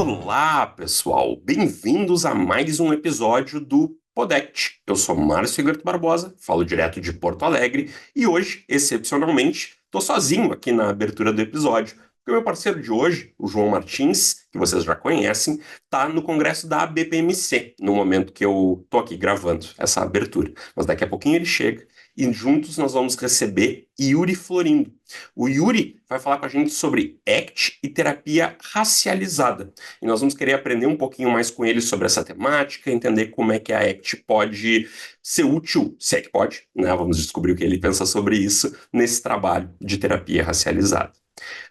Olá, pessoal! Bem-vindos a mais um episódio do Podect. Eu sou Márcio Egberto Barbosa, falo direto de Porto Alegre e hoje, excepcionalmente, estou sozinho aqui na abertura do episódio, porque o meu parceiro de hoje, o João Martins, que vocês já conhecem, está no congresso da BPMC, no momento que eu estou aqui gravando essa abertura. Mas daqui a pouquinho ele chega e juntos nós vamos receber Yuri Florindo. O Yuri vai falar com a gente sobre ACT e terapia racializada. E nós vamos querer aprender um pouquinho mais com ele sobre essa temática, entender como é que a ACT pode ser útil, se é que pode, né? Vamos descobrir o que ele pensa sobre isso nesse trabalho de terapia racializada.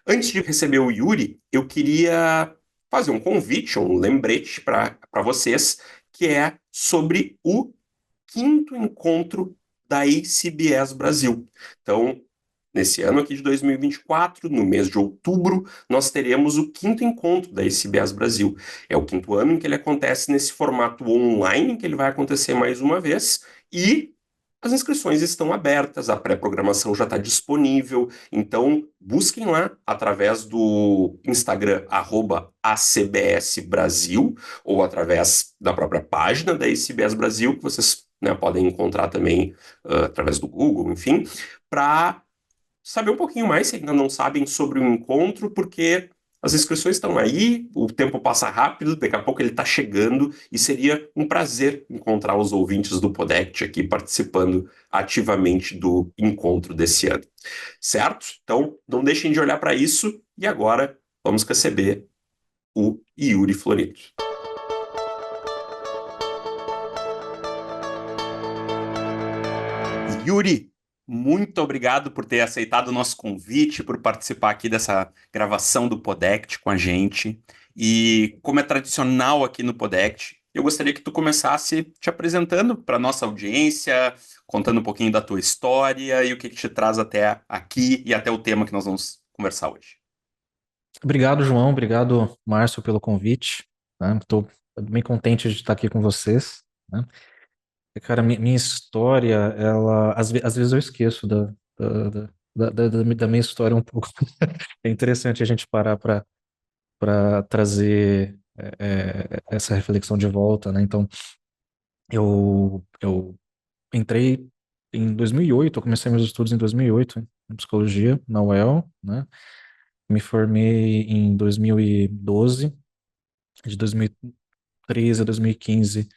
Antes de receber o Yuri, eu queria fazer um convite, um lembrete para vocês, que é sobre o quinto encontro da ACBS Brasil. Então, nesse ano aqui de 2024, no mês de outubro, nós teremos o quinto encontro da ACBS Brasil. É o quinto ano em que ele acontece nesse formato online, que ele vai acontecer mais uma vez, e as inscrições estão abertas, a pré-programação já está disponível, então busquem lá através do Instagram @ACBS Brasil ou através da própria página da ACBS Brasil, que vocês, né, podem encontrar também através do Google, enfim, para saber um pouquinho mais, se ainda não sabem, sobre o encontro, porque as inscrições estão aí, o tempo passa rápido, daqui a pouco ele está chegando, e seria um prazer encontrar os ouvintes do Podect aqui participando ativamente do encontro desse ano. Certo? Então, não deixem de olhar para isso, e agora vamos receber o Yuri Florido. Yuri, muito obrigado por ter aceitado o nosso convite, por participar aqui dessa gravação do Podect com a gente. E como é tradicional aqui no Podect, eu gostaria que tu começasse te apresentando para a nossa audiência, contando um pouquinho da tua história e o que te traz até aqui e até o tema que nós vamos conversar hoje. Obrigado, João. Obrigado, Márcio, pelo convite. Estou bem contente de estar aqui com vocês, né? Cara, minha história, ela, às vezes eu esqueço da minha história um pouco. É interessante a gente parar para trazer essa reflexão de volta, né? Então, eu entrei em 2008, eu comecei meus estudos em 2008, em psicologia, na UEL, né? Me formei em 2012. De 2013 a 2015,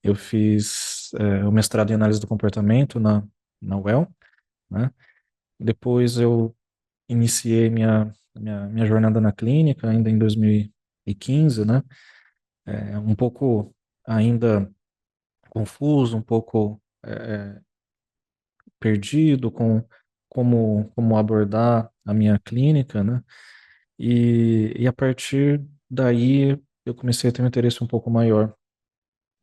eu fiz o mestrado em análise do comportamento na UEL, né? Depois eu iniciei minha jornada na clínica, ainda em 2015, né? Um pouco ainda confuso, um pouco perdido com como abordar a minha clínica, né? E a partir daí eu comecei a ter um interesse um pouco maior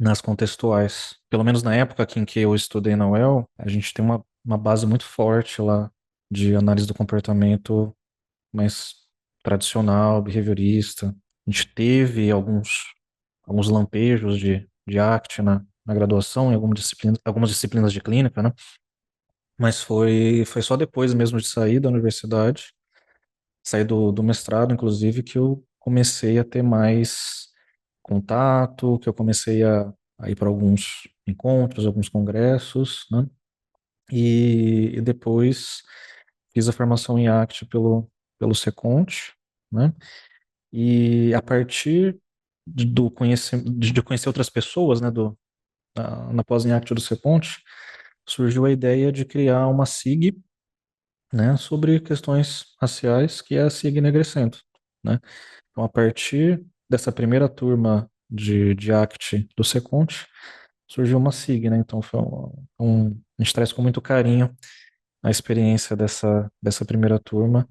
nas contextuais. Pelo menos na época aqui em que eu estudei na UEL, a gente tem uma base muito forte lá de análise do comportamento mais tradicional, behaviorista. A gente teve alguns lampejos de ACT na graduação, em algumas disciplinas de clínica, né? Mas foi só depois mesmo de sair da universidade, sair do mestrado, inclusive, que eu comecei a ter mais contato, que eu comecei a ir para alguns encontros, alguns congressos, né? E depois fiz a formação em ACT pelo Seconte, né? E a partir de conhecer outras pessoas, né, na pós em ACT do Seconte, surgiu a ideia de criar uma SIG, né, sobre questões raciais, que é a SIG Negrecento, né? Então, a partir dessa primeira turma de ACT do Seconte, surgiu uma SIG, né? Então, a gente traz com muito carinho a experiência dessa primeira turma.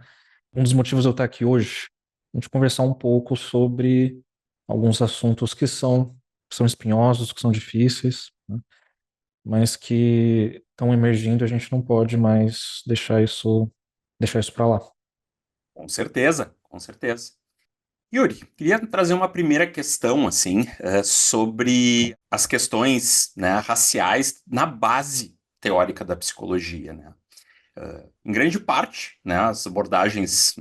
Um dos motivos de eu estar aqui hoje, a gente conversar um pouco sobre alguns assuntos que são espinhosos, que são difíceis, né? Mas que estão emergindo, a gente não pode mais deixar isso para lá. Com certeza, com certeza. Yuri, queria trazer uma primeira questão, assim, sobre as questões, né, raciais na base teórica da psicologia, né? Em grande parte, né, as abordagens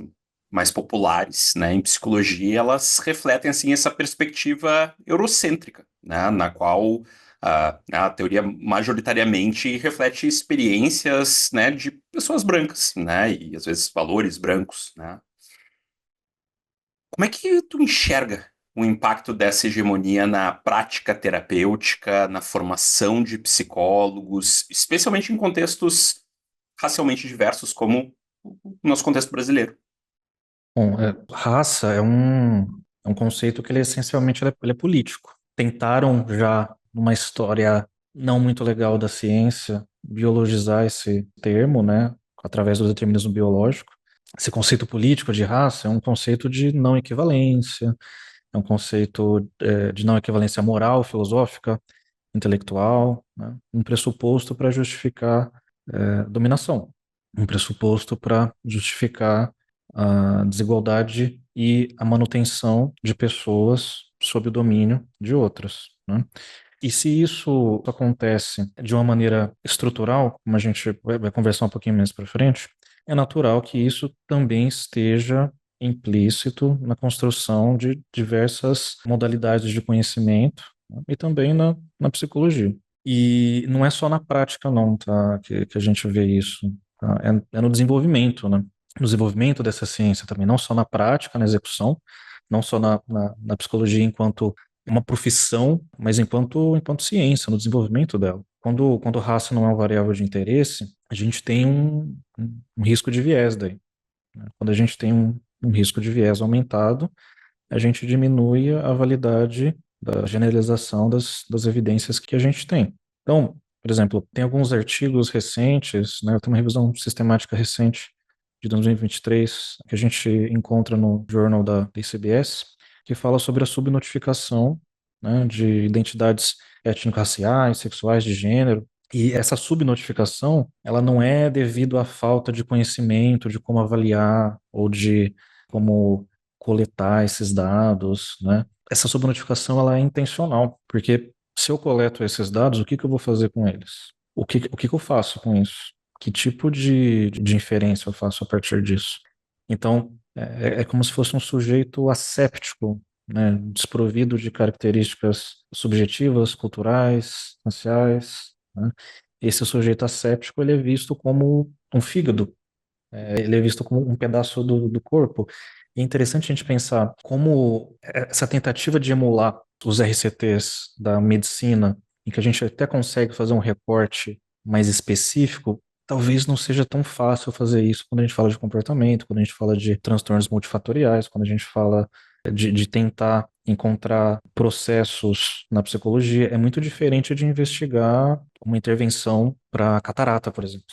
mais populares, né, em psicologia, elas refletem assim essa perspectiva eurocêntrica, né, na qual a teoria majoritariamente reflete experiências, né, de pessoas brancas, né, e às vezes valores brancos, né. Como é que tu enxerga o impacto dessa hegemonia na prática terapêutica, na formação de psicólogos, especialmente em contextos racialmente diversos, como o nosso contexto brasileiro? Bom, raça é um conceito que ele essencialmente ele é político. Tentaram já, numa história não muito legal da ciência, biologizar esse termo, né, através do determinismo biológico. Esse conceito político de raça é um conceito de não equivalência, é um conceito de não equivalência moral, filosófica, intelectual, né, um pressuposto para justificar dominação, um pressuposto para justificar a desigualdade e a manutenção de pessoas sob o domínio de outras, né? E se isso acontece de uma maneira estrutural, como a gente vai conversar um pouquinho mais para frente, é natural que isso também esteja implícito na construção de diversas modalidades de conhecimento, né, e também na psicologia. E não é só na prática, não, tá, que a gente vê isso, tá? É no desenvolvimento, né? No desenvolvimento dessa ciência também, não só na prática, na execução, não só na psicologia enquanto uma profissão, mas enquanto ciência, no desenvolvimento dela. Quando raça não é uma variável de interesse, a gente tem um risco de viés daí, né? Quando a gente tem um risco de viés aumentado, a gente diminui a validade da generalização das evidências que a gente tem. Então, por exemplo, tem alguns artigos recentes, né, eu tenho uma revisão sistemática recente de 2023 que a gente encontra no Journal da ICBS, que fala sobre a subnotificação, né, de identidades étnico-raciais, sexuais, de gênero. E essa subnotificação, ela não é devido à falta de conhecimento de como avaliar ou de como coletar esses dados, né? Essa subnotificação ela é intencional, porque se eu coleto esses dados, o que que eu vou fazer com eles? O que que eu faço com isso? Que tipo de inferência eu faço a partir disso? Então, é como se fosse um sujeito asséptico, né? Desprovido de características subjetivas, culturais, raciais, né? Esse sujeito asséptico ele é visto como um fígado, ele é visto como um pedaço do corpo. E é interessante a gente pensar como essa tentativa de emular os RCTs da medicina, em que a gente até consegue fazer um recorte mais específico, talvez não seja tão fácil fazer isso quando a gente fala de comportamento, quando a gente fala de transtornos multifatoriais, quando a gente fala de tentar encontrar processos na psicologia. É muito diferente de investigar uma intervenção para catarata, por exemplo.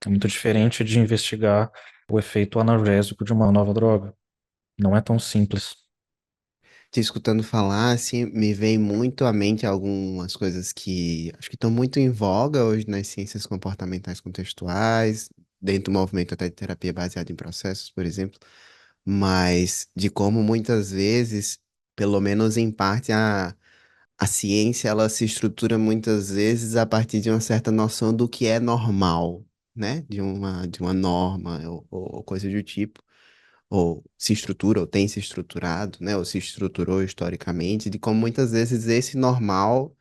É muito diferente de investigar o efeito analgésico de uma nova droga. Não é tão simples. Te escutando falar, assim, me vem muito à mente algumas coisas que acho que estão muito em voga hoje nas ciências comportamentais contextuais, dentro do movimento até de terapia baseada em processos, por exemplo, mas de como muitas vezes, pelo menos em parte, a ciência ela se estrutura muitas vezes a partir de uma certa noção do que é normal, né? De uma norma ou coisa do tipo ou se estrutura, ou tem se estruturado, né, ou se estruturou historicamente, de como muitas vezes esse normal,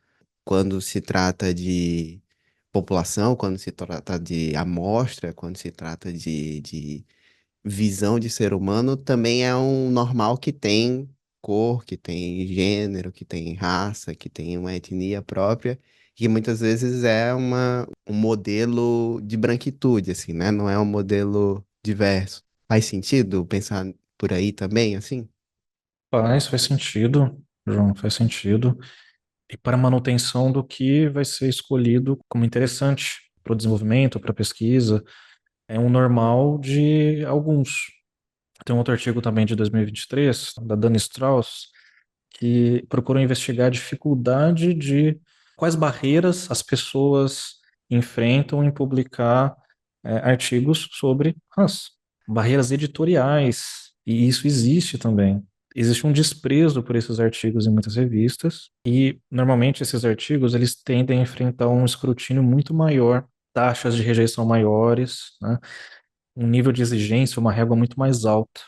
quando se trata de população, quando se trata de amostra, quando se trata de visão de ser humano, também é um normal que tem cor, que tem gênero, que tem raça, que tem uma etnia própria, que muitas vezes é um modelo de branquitude, assim, né? Não é um modelo diverso. Faz sentido pensar por aí também, assim? Faz sentido, João, faz sentido. E para a manutenção do que vai ser escolhido como interessante para o desenvolvimento, para a pesquisa, é um normal de alguns. Tem um outro artigo também de 2023, da Dani Strauss, que procurou investigar a dificuldade de quais barreiras as pessoas enfrentam em publicar artigos sobre raça. Barreiras editoriais, e isso existe também. Existe um desprezo por esses artigos em muitas revistas, e normalmente esses artigos eles tendem a enfrentar um escrutínio muito maior, taxas de rejeição maiores, né? Um nível de exigência, uma régua muito mais alta.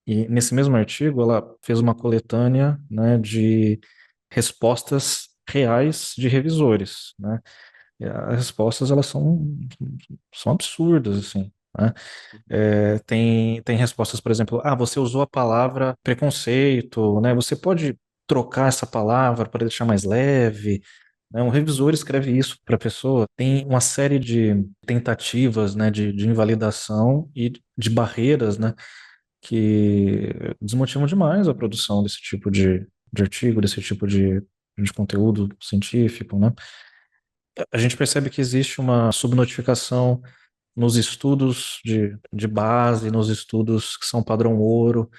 E nesse mesmo artigo, ela fez uma coletânea, né, de respostas reais de revisores, né? E as respostas, elas são absurdas, assim, né? Tem respostas, por exemplo, você usou a palavra preconceito, né? Você pode trocar essa palavra para deixar mais leve, né? Um revisor escreve isso para a pessoa. Tem uma série de tentativas, né, de invalidação e de barreiras, né, que desmotivam demais a produção desse tipo de artigo, desse tipo de conteúdo científico, né? A gente percebe que existe uma subnotificação nos estudos de base, nos estudos que são padrão ouro.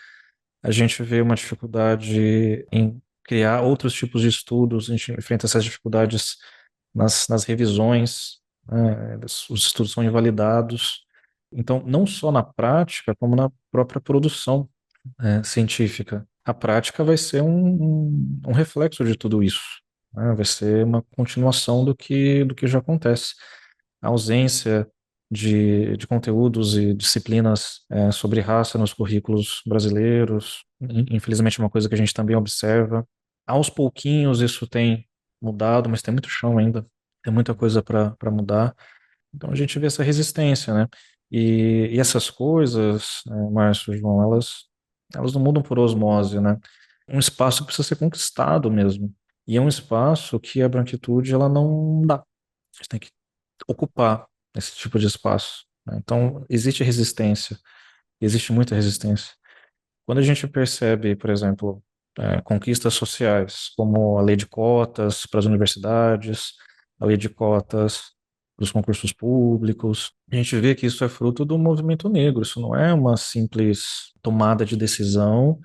A gente vê uma dificuldade em criar outros tipos de estudos, a gente enfrenta essas dificuldades nas revisões, né? Os estudos são invalidados. Então, não só na prática, como na própria produção, científica. A prática vai ser um reflexo de tudo isso, né? Vai ser uma continuação do que já acontece. A ausência de conteúdos e disciplinas sobre raça nos currículos brasileiros, infelizmente é uma coisa que a gente também observa. Aos pouquinhos isso tem mudado, mas tem muito chão ainda, tem muita coisa para mudar. Então a gente vê essa resistência, né? E essas coisas, Márcio, João, elas não mudam por osmose, né? Um espaço precisa ser conquistado mesmo. E é um espaço que a branquitude ela não dá. A gente tem que ocupar esse tipo de espaço, né? Então existe resistência, existe muita resistência. Quando a gente percebe, por exemplo, conquistas sociais, como a lei de cotas para as universidades, a lei de cotas para os concursos públicos, a gente vê que isso é fruto do movimento negro, isso não é uma simples tomada de decisão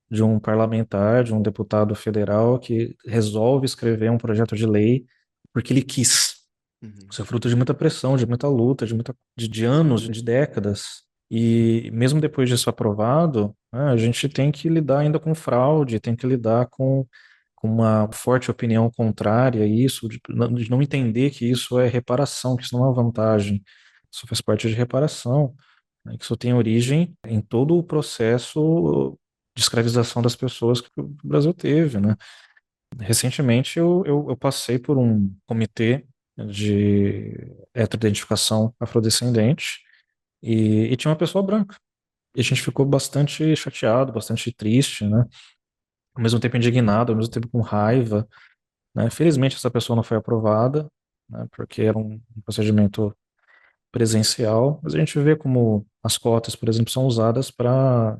de um parlamentar, de um deputado federal que resolve escrever um projeto de lei porque ele quis. Uhum. Isso é fruto de muita pressão, de muita luta, de anos, de décadas. E mesmo depois disso aprovado, né, a gente tem que lidar ainda com fraude, tem que lidar com uma forte opinião contrária a isso, de não entender que isso é reparação, que isso não é uma vantagem. Isso faz parte de reparação, né, que isso tem origem em todo o processo de escravização das pessoas que o Brasil teve, né? Recentemente eu passei por um comitê de heteroidentificação afrodescendente e tinha uma pessoa branca. E a gente ficou bastante chateado, bastante triste, né? Ao mesmo tempo indignado, ao mesmo tempo com raiva, né? Felizmente essa pessoa não foi aprovada, né? Porque era um procedimento presencial, mas a gente vê como as cotas, por exemplo, são usadas para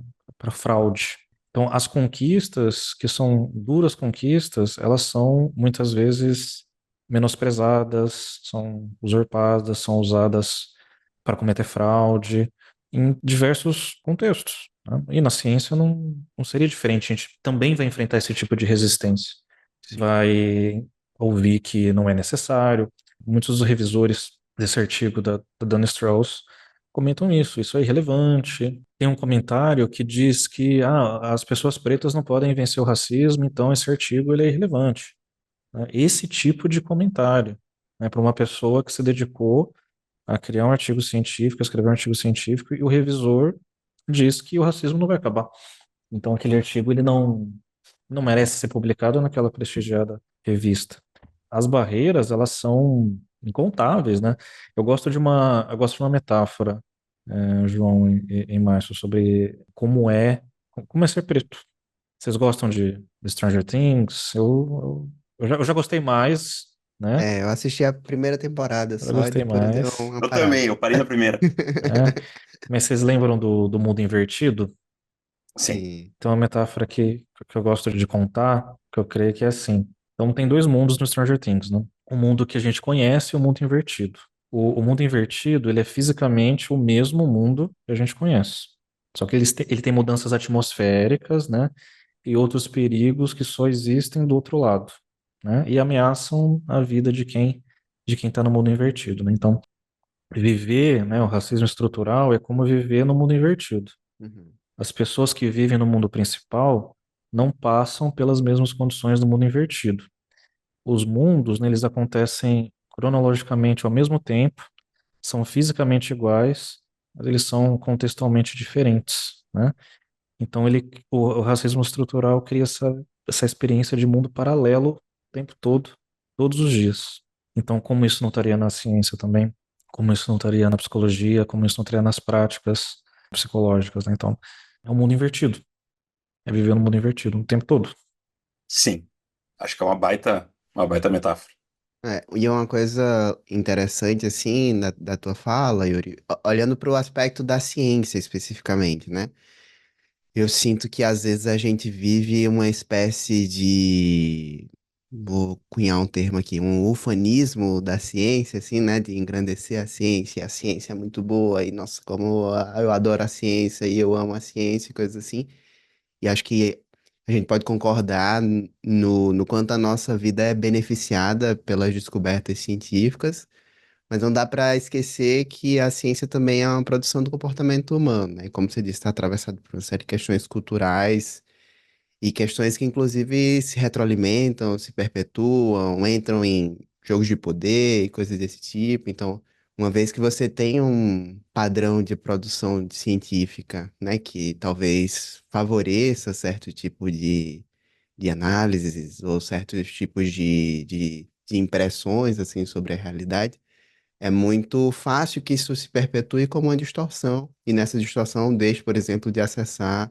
fraude. Então, as conquistas, que são duras conquistas, elas são muitas vezes menosprezadas, são usurpadas, são usadas para cometer fraude em diversos contextos, né? E na ciência não seria diferente, a gente também vai enfrentar esse tipo de resistência. Sim. Vai ouvir que não é necessário. Muitos dos revisores desse artigo da Dana Strauss comentam isso é irrelevante. Tem um comentário que diz que as pessoas pretas não podem vencer o racismo, então esse artigo ele é irrelevante, né? Esse tipo de comentário, né, para uma pessoa que se dedicou a criar um artigo científico, a escrever um artigo científico, e o revisor diz que o racismo não vai acabar. Então aquele artigo ele não merece ser publicado naquela prestigiada revista. As barreiras, elas são incontáveis, né? Eu gosto de uma metáfora, João e Márcio, sobre como é ser preto. Vocês gostam de Stranger Things? Eu já gostei mais, né? Eu assisti a primeira temporada Eu já só e gostei depois eu dei mais, uma Eu também, parada. eu parei na primeira. né? Mas vocês lembram do mundo invertido? Sim. Sim. Tem uma metáfora que eu gosto de contar, que eu creio que é assim. Então, tem dois mundos no Stranger Things, né? O mundo que a gente conhece e o mundo invertido. O mundo invertido, ele é fisicamente o mesmo mundo que a gente conhece. Só que ele tem mudanças atmosféricas, né? E outros perigos que só existem do outro lado, né? E ameaçam a vida de quem está no mundo invertido, né? Então, viver, né, o racismo estrutural é como viver no mundo invertido. Uhum. As pessoas que vivem no mundo principal não passam pelas mesmas condições do mundo invertido. Os mundos, né, eles acontecem cronologicamente ao mesmo tempo, são fisicamente iguais, mas eles são contextualmente diferentes, né? Então o racismo estrutural cria essa experiência de mundo paralelo o tempo todo, todos os dias. Então, como isso não estaria na ciência também, como isso não estaria na psicologia, como isso não estaria nas práticas psicológicas, né? Então, é um mundo invertido. É viver no mundo invertido o tempo todo. Sim, acho que é uma baita metáfora. E é uma coisa interessante, assim, da tua fala, Yuri, olhando para o aspecto da ciência especificamente, né? Eu sinto que às vezes a gente vive uma espécie de, vou cunhar um termo aqui, um ufanismo da ciência, assim, né? De engrandecer a ciência é muito boa, e nossa, como eu adoro a ciência e eu amo a ciência, e coisas assim. E acho que a gente pode concordar no quanto a nossa vida é beneficiada pelas descobertas científicas, mas não dá para esquecer que a ciência também é uma produção do comportamento humano, né? Como você disse, está atravessado por uma série de questões culturais e questões que, inclusive, se retroalimentam, se perpetuam, entram em jogos de poder e coisas desse tipo. Então, uma vez que você tem um padrão de produção científica, né, que talvez favoreça certo tipo de análises ou certos tipos de impressões, assim, sobre a realidade, é muito fácil que isso se perpetue como uma distorção. E nessa distorção deixe, por exemplo, de acessar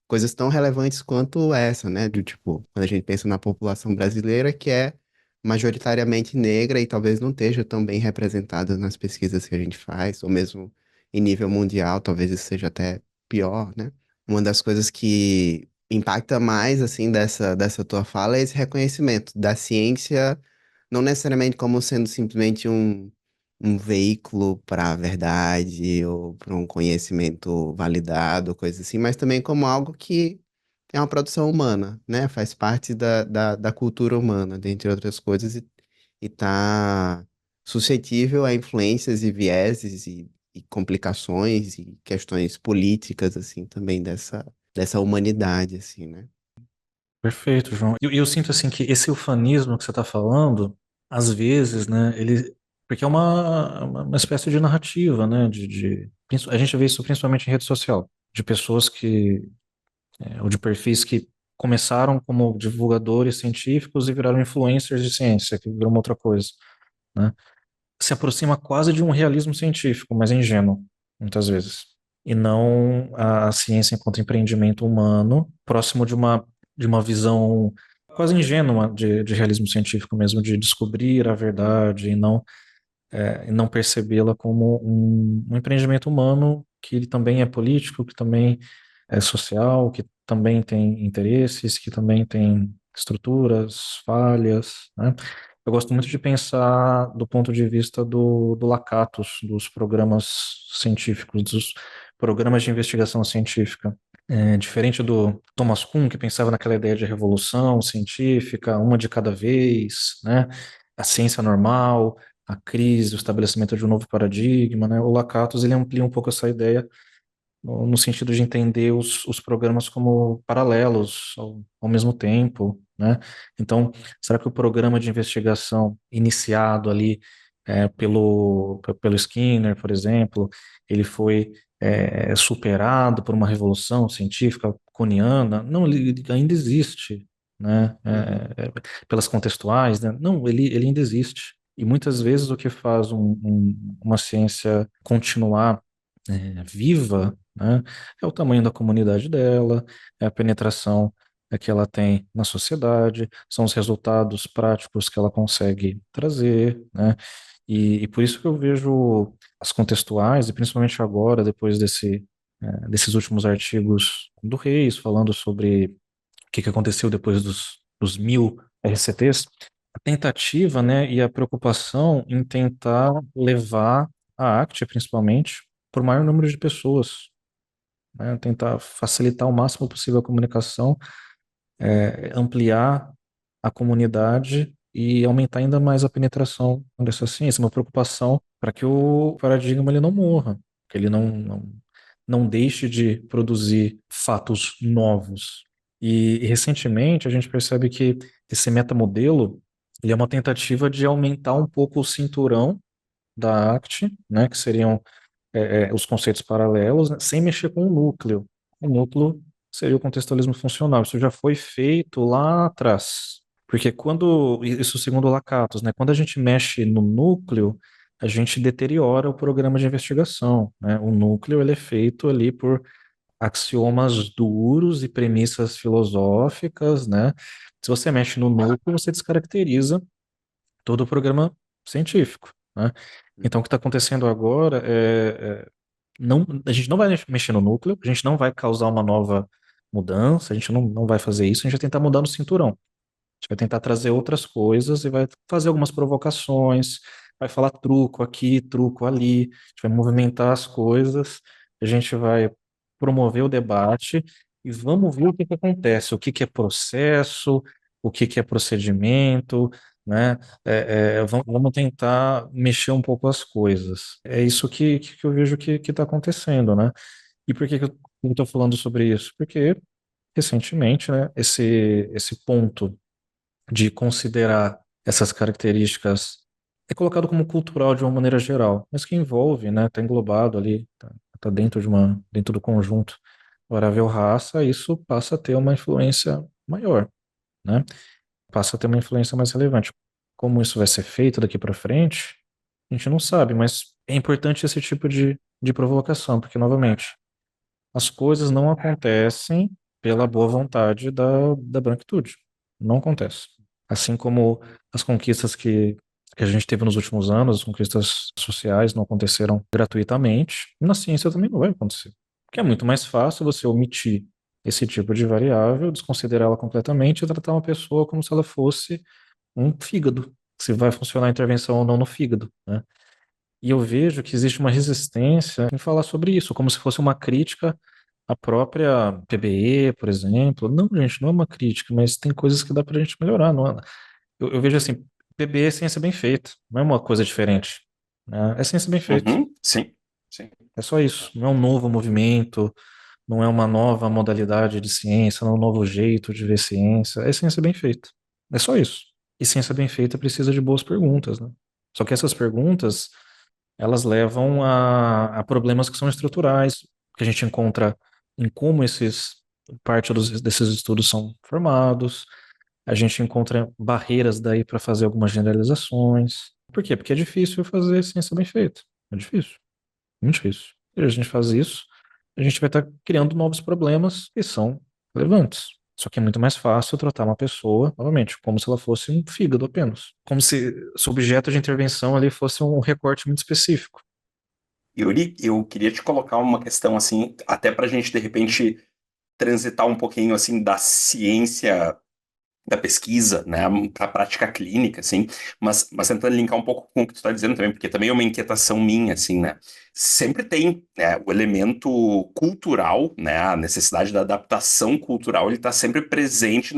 coisas tão relevantes quanto essa, né? Do tipo, quando a gente pensa na população brasileira, que é majoritariamente negra e talvez não esteja tão bem representada nas pesquisas que a gente faz, ou mesmo em nível mundial, talvez isso seja até pior, né? Uma das coisas que impacta mais, assim, dessa tua fala é esse reconhecimento da ciência, não necessariamente como sendo simplesmente um veículo para a verdade ou para um conhecimento validado, coisa assim, mas também como algo que é uma produção humana, né? Faz parte da cultura humana, dentre outras coisas, e tá suscetível a influências e vieses e complicações e questões políticas, assim, também dessa humanidade, assim, né? Perfeito, João. E eu sinto assim que esse ufanismo que você está falando, às vezes, né, porque é uma espécie de narrativa, né, a gente vê isso principalmente em rede social, de pessoas ou de perfis que começaram como divulgadores científicos e viraram influencers de ciência, que virou uma outra coisa, né? Se aproxima quase de um realismo científico, mas é ingênuo, muitas vezes. E não a ciência enquanto empreendimento humano, próximo de uma visão quase ingênua de realismo científico mesmo, de descobrir a verdade e não percebê-la como um empreendimento humano que ele também é político, que também é social, que também tem interesses, que também tem estruturas, falhas, né? Eu gosto muito de pensar do ponto de vista do Lakatos, dos programas científicos, dos programas de investigação científica. Diferente do Thomas Kuhn, que pensava naquela ideia de revolução científica, uma de cada vez, né? A ciência normal, a crise, o estabelecimento de um novo paradigma, né? O Lakatos ele amplia um pouco essa ideia no sentido de entender os programas como paralelos ao mesmo tempo, né? Então, será que o programa de investigação iniciado ali pelo Skinner, por exemplo, ele foi superado por uma revolução científica Kuhniana? Não, ele ainda existe, né? Uhum. Pelas contextuais, né? Não, ele ainda existe. E muitas vezes o que faz uma ciência continuar viva, né, é o tamanho da comunidade dela, é a penetração que ela tem na sociedade, são os resultados práticos que ela consegue trazer, né? E por isso que eu vejo as contextuais, e principalmente agora, depois desses últimos artigos do Reis, falando sobre o que aconteceu depois dos 1000 RCTs, a tentativa, né, e a preocupação em tentar levar a ACT, principalmente, para o maior número de pessoas, né, tentar facilitar o máximo possível a comunicação, ampliar a comunidade e aumentar ainda mais a penetração dessa ciência. Uma preocupação para que o paradigma ele não morra, que ele não deixe de produzir fatos novos. E recentemente a gente percebe que esse metamodelo ele é uma tentativa de aumentar um pouco o cinturão da ACT, né, que seriam os conceitos paralelos, né, sem mexer com o núcleo. O núcleo seria o contextualismo funcional. Isso já foi feito lá atrás. Porque isso segundo o Lakatos, né? Quando a gente mexe no núcleo, a gente deteriora o programa de investigação, né? O núcleo ele é feito ali por axiomas duros e premissas filosóficas, né? Se você mexe no núcleo, você descaracteriza todo o programa científico, né? Então, o que está acontecendo agora não, a gente não vai mexer no núcleo, a gente não vai causar uma nova mudança, a gente não vai fazer isso, a gente vai tentar mudar no cinturão. A gente vai tentar trazer outras coisas e vai fazer algumas provocações, vai falar truco aqui, truco ali, a gente vai movimentar as coisas, a gente vai promover o debate e vamos ver o que que acontece, o que que é processo, o que que é procedimento, né? Vamos tentar mexer um pouco as coisas. É isso que eu vejo que está acontecendo, né? E por que que eu estou falando sobre isso? Porque recentemente, né, esse ponto de considerar essas características é colocado como cultural de uma maneira geral, mas que envolve, né, está englobado ali, tá dentro do conjunto variável raça, isso passa a ter uma influência maior, né? Passa a ter uma influência mais relevante. Como isso vai ser feito daqui para frente, a gente não sabe, mas é importante esse tipo de provocação, porque, novamente, as coisas não acontecem pela boa vontade da branquitude. Não acontece. Assim como as conquistas que a gente teve nos últimos anos, as conquistas sociais não aconteceram gratuitamente, na ciência também não vai acontecer. Porque é muito mais fácil você omitir esse tipo de variável, desconsiderá-la completamente e tratar uma pessoa como se ela fosse um fígado, se vai funcionar a intervenção ou não no fígado, né? E eu vejo que existe uma resistência em falar sobre isso, como se fosse uma crítica à própria PBE, por exemplo. Não, gente, não é uma crítica, mas tem coisas que dá pra gente melhorar. Não é? Eu vejo assim, PBE é ciência bem feita, não é uma coisa diferente, né? É ciência bem feita, Uhum, sim, sim. é só isso. Não é um novo movimento, não é uma nova modalidade de ciência, não é um novo jeito de ver ciência. É ciência bem feita. É só isso. E ciência bem feita precisa de boas perguntas, né? Só que essas perguntas elas levam a problemas que são estruturais, que a gente encontra em como parte desses estudos são formados, a gente encontra barreiras daí para fazer algumas generalizações. Por quê? Porque é difícil fazer ciência bem feita. É difícil, muito difícil. E a gente faz isso, a gente vai estar criando novos problemas que são relevantes. Só que é muito mais fácil tratar uma pessoa, novamente, como se ela fosse um fígado apenas. Como se o objeto de intervenção ali fosse um recorte muito específico. Yuri, eu queria te colocar uma questão assim, até para a gente de repente transitar um pouquinho assim da ciência da pesquisa, né, para a prática clínica, assim, mas tentando linkar um pouco com o que tu está dizendo também, porque também é uma inquietação minha, assim, né, sempre tem, né, o elemento cultural, né, a necessidade da adaptação cultural, ele está sempre presente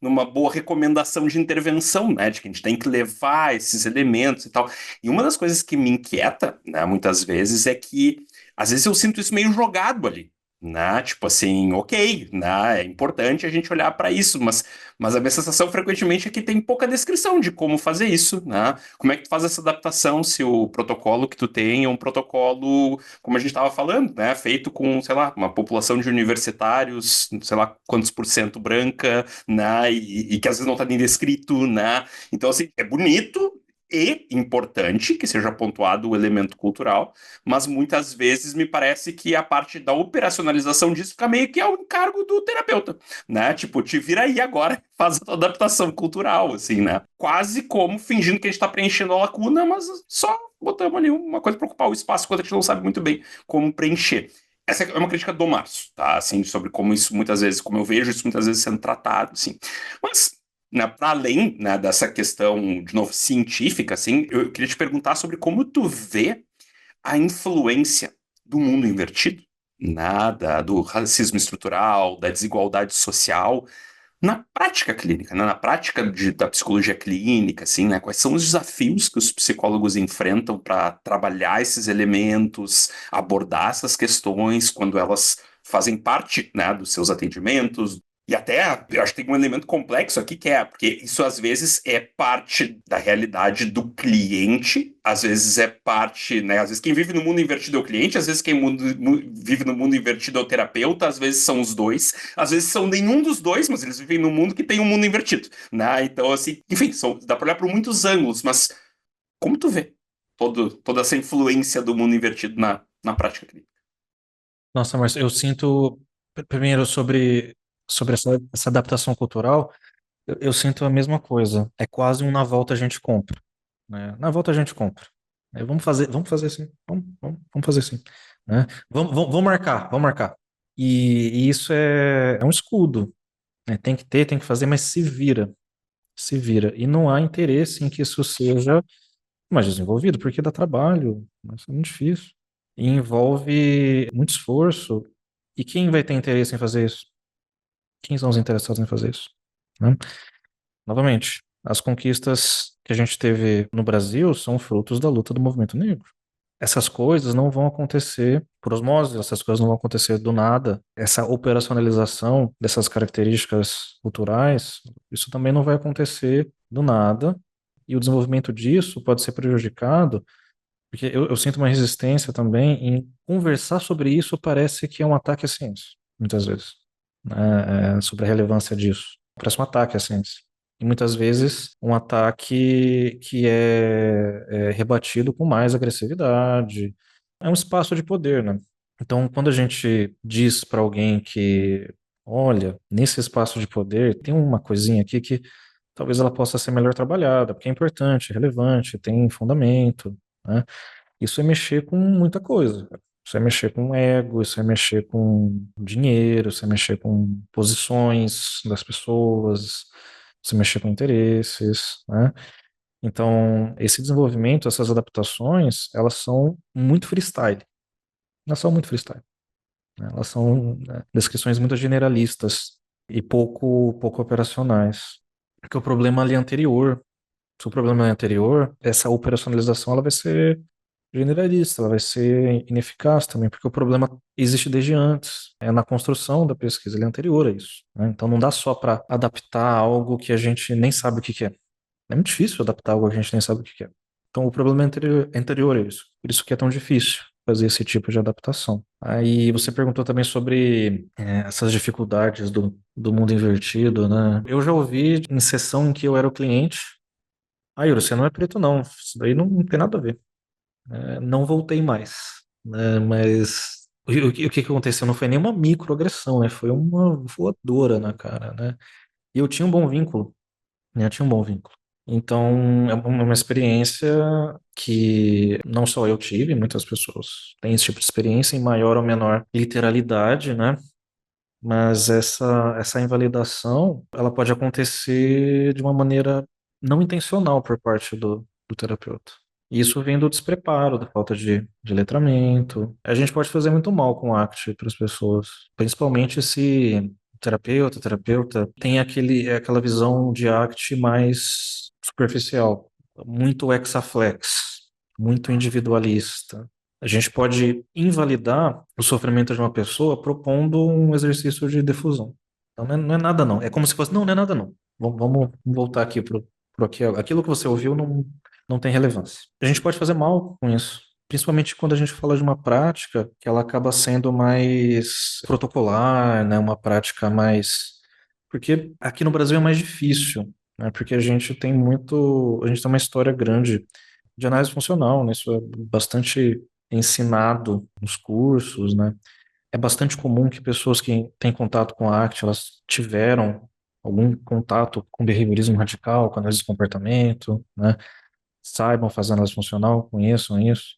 numa boa recomendação de intervenção, né, de que a gente tem que levar esses elementos e tal, e uma das coisas que me inquieta, né, muitas vezes é que, às vezes eu sinto isso meio jogado ali, né? Tipo assim, ok, né? É importante a gente olhar para isso, mas a minha sensação frequentemente é que tem pouca descrição de como fazer isso, né? Como é que tu faz essa adaptação se o protocolo que tu tem é um protocolo, como a gente estava falando, né? Feito com, sei lá, uma população de universitários, sei lá quantos por cento branca, né? E que às vezes não está nem descrito, né? Então, assim, é bonito e importante que seja pontuado o elemento cultural, mas muitas vezes me parece que a parte da operacionalização disso fica meio que ao encargo do terapeuta, né? Tipo, te vira aí agora, faz a tua adaptação cultural, assim, né? Quase como fingindo que a gente tá preenchendo a lacuna, mas só botamos ali uma coisa para ocupar o espaço quando a gente não sabe muito bem como preencher. Essa é uma crítica do Márcio, tá? Assim, sobre como isso muitas vezes, como eu vejo isso muitas vezes sendo tratado, assim. Mas né, para além, né, dessa questão, de novo, científica, assim, eu queria te perguntar sobre como tu vê a influência do mundo invertido, nada do racismo estrutural, da desigualdade social, na prática clínica, né, na prática da psicologia clínica, assim, né, quais são os desafios que os psicólogos enfrentam para trabalhar esses elementos, abordar essas questões quando elas fazem parte, né, dos seus atendimentos, E até, eu acho que tem um elemento complexo aqui que é, porque isso às vezes é parte da realidade do cliente, às vezes é parte, né? Às vezes quem vive no mundo invertido é o cliente, às vezes quem vive no mundo invertido é o terapeuta, às vezes são os dois, às vezes são nenhum dos dois, mas eles vivem num mundo que tem um mundo invertido, né? Então, assim, enfim, dá pra olhar por muitos ângulos, mas como tu vê toda essa influência do mundo invertido na prática clínica? Nossa, Márcio, eu sinto, primeiro, sobre essa adaptação cultural, eu sinto a mesma coisa. É quase um na volta a gente compra, né? Na volta a gente compra. Vamos fazer assim, vamos fazer assim, né? Vamos marcar, vamos marcar. E isso é um escudo, né? Tem que fazer, mas se vira. E não há interesse em que isso seja mais desenvolvido, porque dá trabalho, mas é muito difícil. E envolve muito esforço. E quem vai ter interesse em fazer isso? Quem são os interessados em fazer isso? Né? Novamente, as conquistas que a gente teve no Brasil são frutos da luta do movimento negro. Essas coisas não vão acontecer por osmose, essas coisas não vão acontecer do nada. Essa operacionalização dessas características culturais, isso também não vai acontecer do nada. E o desenvolvimento disso pode ser prejudicado, porque eu sinto uma resistência também em conversar sobre isso, parece que é um ataque à ciência, muitas vezes, né? Sobre a relevância disso. Parece um ataque à ciência. E muitas vezes um ataque que é rebatido com mais agressividade. É um espaço de poder, né? Então, quando a gente diz para alguém que, olha, nesse espaço de poder tem uma coisinha aqui que talvez ela possa ser melhor trabalhada, porque é importante, é relevante, tem fundamento, né? Isso é mexer com muita coisa. Isso é mexer com ego, isso é mexer com dinheiro, isso é mexer com posições das pessoas, isso é mexer com interesses, né? Então, esse desenvolvimento, essas adaptações, elas são muito freestyle. Elas são muito freestyle, né? Elas são, né, descrições muito generalistas e pouco operacionais. Porque o problema ali é anterior. Se o problema é anterior, essa operacionalização ela vai ser generalista, ela vai ser ineficaz também, porque o problema existe desde antes, é na construção da pesquisa, ele é anterior a isso, né? Então não dá só para adaptar algo que a gente nem sabe o que que é. É muito difícil adaptar algo que a gente nem sabe o que que é. Então o problema é anterior a isso, por isso que é tão difícil fazer esse tipo de adaptação. Aí você perguntou também sobre essas dificuldades do mundo invertido, né? Eu já ouvi em sessão em que eu era o cliente, Yuri, você não é preto não, isso daí não tem nada a ver. Não voltei mais, né? Mas o que aconteceu não foi nenhuma microagressão, né? Foi uma voadora na cara, né? E eu tinha um bom vínculo, né? Eu tinha um bom vínculo. Então, é uma experiência que não só eu tive, muitas pessoas têm esse tipo de experiência em maior ou menor literalidade, né? Mas essa invalidação, ela pode acontecer de uma maneira não intencional por parte do terapeuta. E isso vem do despreparo, da falta de letramento. A gente pode fazer muito mal com o ACT para as pessoas, principalmente se o terapeuta tem aquela visão de ACT mais superficial, muito hexaflex, muito individualista. A gente pode invalidar o sofrimento de uma pessoa propondo um exercício de defusão. Então não é nada não. É como se fosse, não é nada não. Vamos voltar aqui pro aquilo que você ouviu não tem relevância. A gente pode fazer mal com isso, principalmente quando a gente fala de uma prática que ela acaba sendo mais protocolar, né? Uma prática mais... Porque aqui no Brasil é mais difícil, né? Porque a gente tem uma história grande de análise funcional, né? Isso é bastante ensinado nos cursos, né? É bastante comum que pessoas que têm contato com a arte, elas tiveram algum contato com behaviorismo radical, com análise de comportamento, né? Saibam fazer análise funcional, conheçam isso,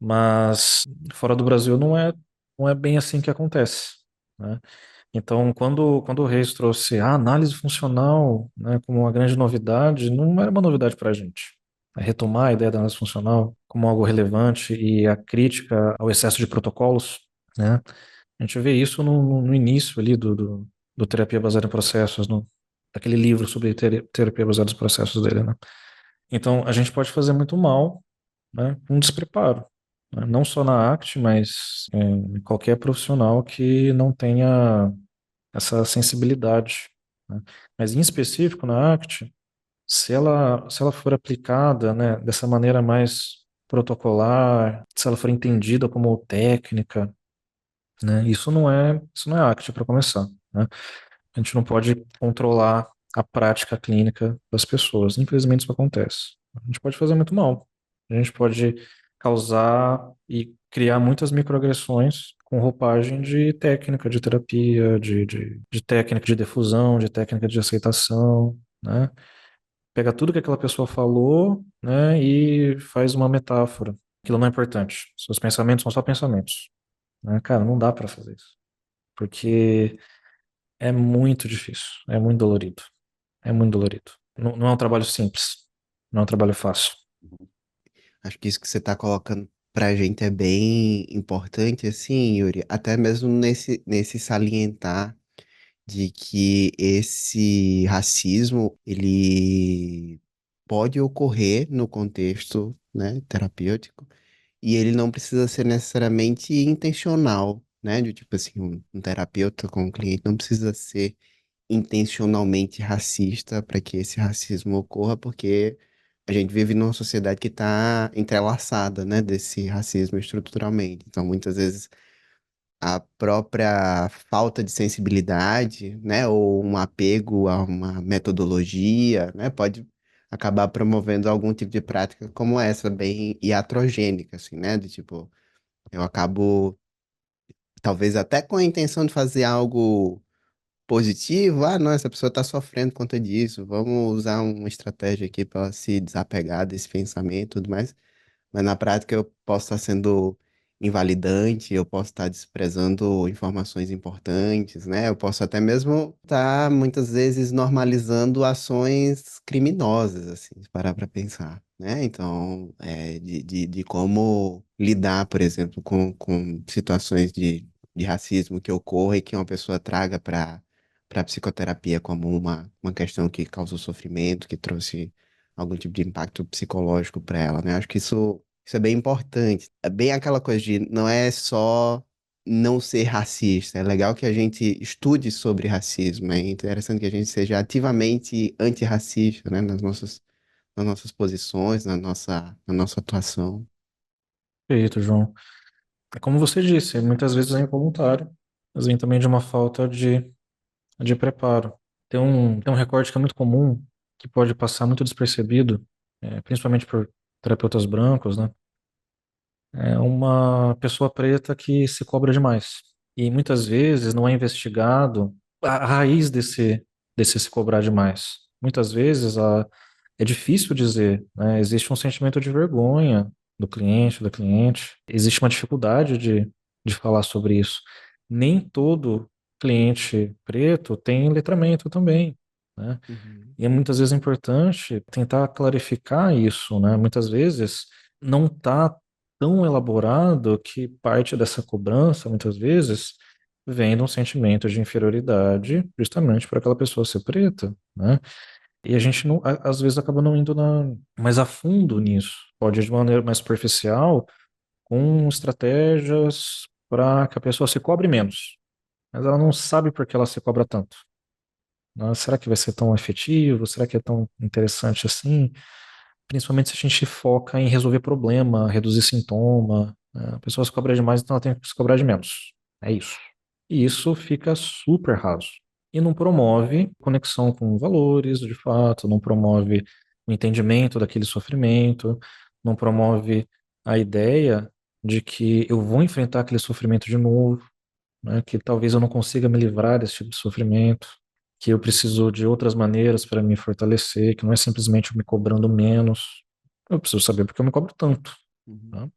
mas fora do Brasil não é bem assim que acontece, né? Então, quando o Reis trouxe a análise funcional, né, como uma grande novidade, não era uma novidade para a gente. Retomar a ideia da análise funcional como algo relevante e a crítica ao excesso de protocolos, né? A gente vê isso no início ali do terapia baseada em processos, daquele livro sobre terapia baseada em processos dele, né? Então, a gente pode fazer muito mal, né, com despreparo, né? Não só na ACT, mas qualquer profissional que não tenha essa sensibilidade, né? Mas em específico na ACT, se ela for aplicada, né, dessa maneira mais protocolar, se ela for entendida como técnica, né, isso não é ACT para começar, né? A gente não pode controlar a prática clínica das pessoas. Infelizmente isso acontece. A gente pode fazer muito mal. A gente pode causar e criar muitas microagressões com roupagem de técnica de terapia, de técnica de defusão, de técnica de aceitação, né? Pega tudo que aquela pessoa falou, né, e faz uma metáfora. Aquilo não é importante. Seus pensamentos são só pensamentos, né? Cara, não dá para fazer isso. Porque é muito difícil, é muito dolorido. É muito dolorido. Não, não é um trabalho simples. Não é um trabalho fácil. Acho que isso que você está colocando pra gente é bem importante, assim, Yuri, até mesmo nesse salientar de que esse racismo, ele pode ocorrer no contexto, né, terapêutico, e ele não precisa ser necessariamente intencional, né, de tipo assim, um terapeuta com um cliente não precisa ser intencionalmente racista para que esse racismo ocorra, porque a gente vive numa sociedade que está entrelaçada, né, desse racismo estruturalmente. Então, muitas vezes a própria falta de sensibilidade, né, ou um apego a uma metodologia, né, pode acabar promovendo algum tipo de prática como essa, bem iatrogênica, assim, né, de tipo, eu acabo, talvez até com a intenção de fazer algo positivo, ah, não, essa pessoa está sofrendo por conta disso, vamos usar uma estratégia aqui para ela se desapegar desse pensamento e tudo mais. Mas na prática eu posso estar sendo invalidante, eu posso estar desprezando informações importantes, né? Eu posso até mesmo estar muitas vezes normalizando ações criminosas, assim, se parar para pensar, né? Então, de como lidar, por exemplo, com situações de racismo que ocorra e que uma pessoa traga para a psicoterapia como uma questão que causou sofrimento, que trouxe algum tipo de impacto psicológico para ela, né? Acho que isso é bem importante. É bem aquela coisa de não é só não ser racista. É legal que a gente estude sobre racismo. É interessante que a gente seja ativamente antirracista, né? Nas nossas posições, na nossa atuação. Perfeito, João. É como você disse, muitas vezes é involuntário, mas vem também de uma falta de preparo. Tem um recorte que é muito comum, que pode passar muito despercebido, principalmente por terapeutas brancos, né? É uma pessoa preta que se cobra demais. E muitas vezes não é investigado a raiz desse se cobrar demais. Muitas vezes é difícil dizer, né? Existe um sentimento de vergonha do cliente, da cliente. Existe uma dificuldade de falar sobre isso. Nem todo cliente preto tem letramento também, né? Uhum, E é muitas vezes importante tentar clarificar isso, né? Muitas vezes não está tão elaborado que parte dessa cobrança, muitas vezes, vem de um sentimento de inferioridade, justamente por aquela pessoa ser preta, né? E a gente não, às vezes acaba não indo mais a fundo nisso. Pode ir de maneira mais superficial, com estratégias para que a pessoa se cobre menos. Mas ela não sabe por que ela se cobra tanto, né? Será que vai ser tão efetivo? Será que é tão interessante assim? Principalmente se a gente foca em resolver problema, reduzir sintoma, né? A pessoa se cobra demais, então ela tem que se cobrar de menos. É isso. E isso fica super raso. E não promove conexão com valores, de fato, não promove o entendimento daquele sofrimento, não promove a ideia de que eu vou enfrentar aquele sofrimento de novo, né? Que talvez eu não consiga me livrar desse tipo de sofrimento, que eu preciso de outras maneiras para me fortalecer, que não é simplesmente eu me cobrando menos. Eu preciso saber porque eu me cobro tanto, uhum, né?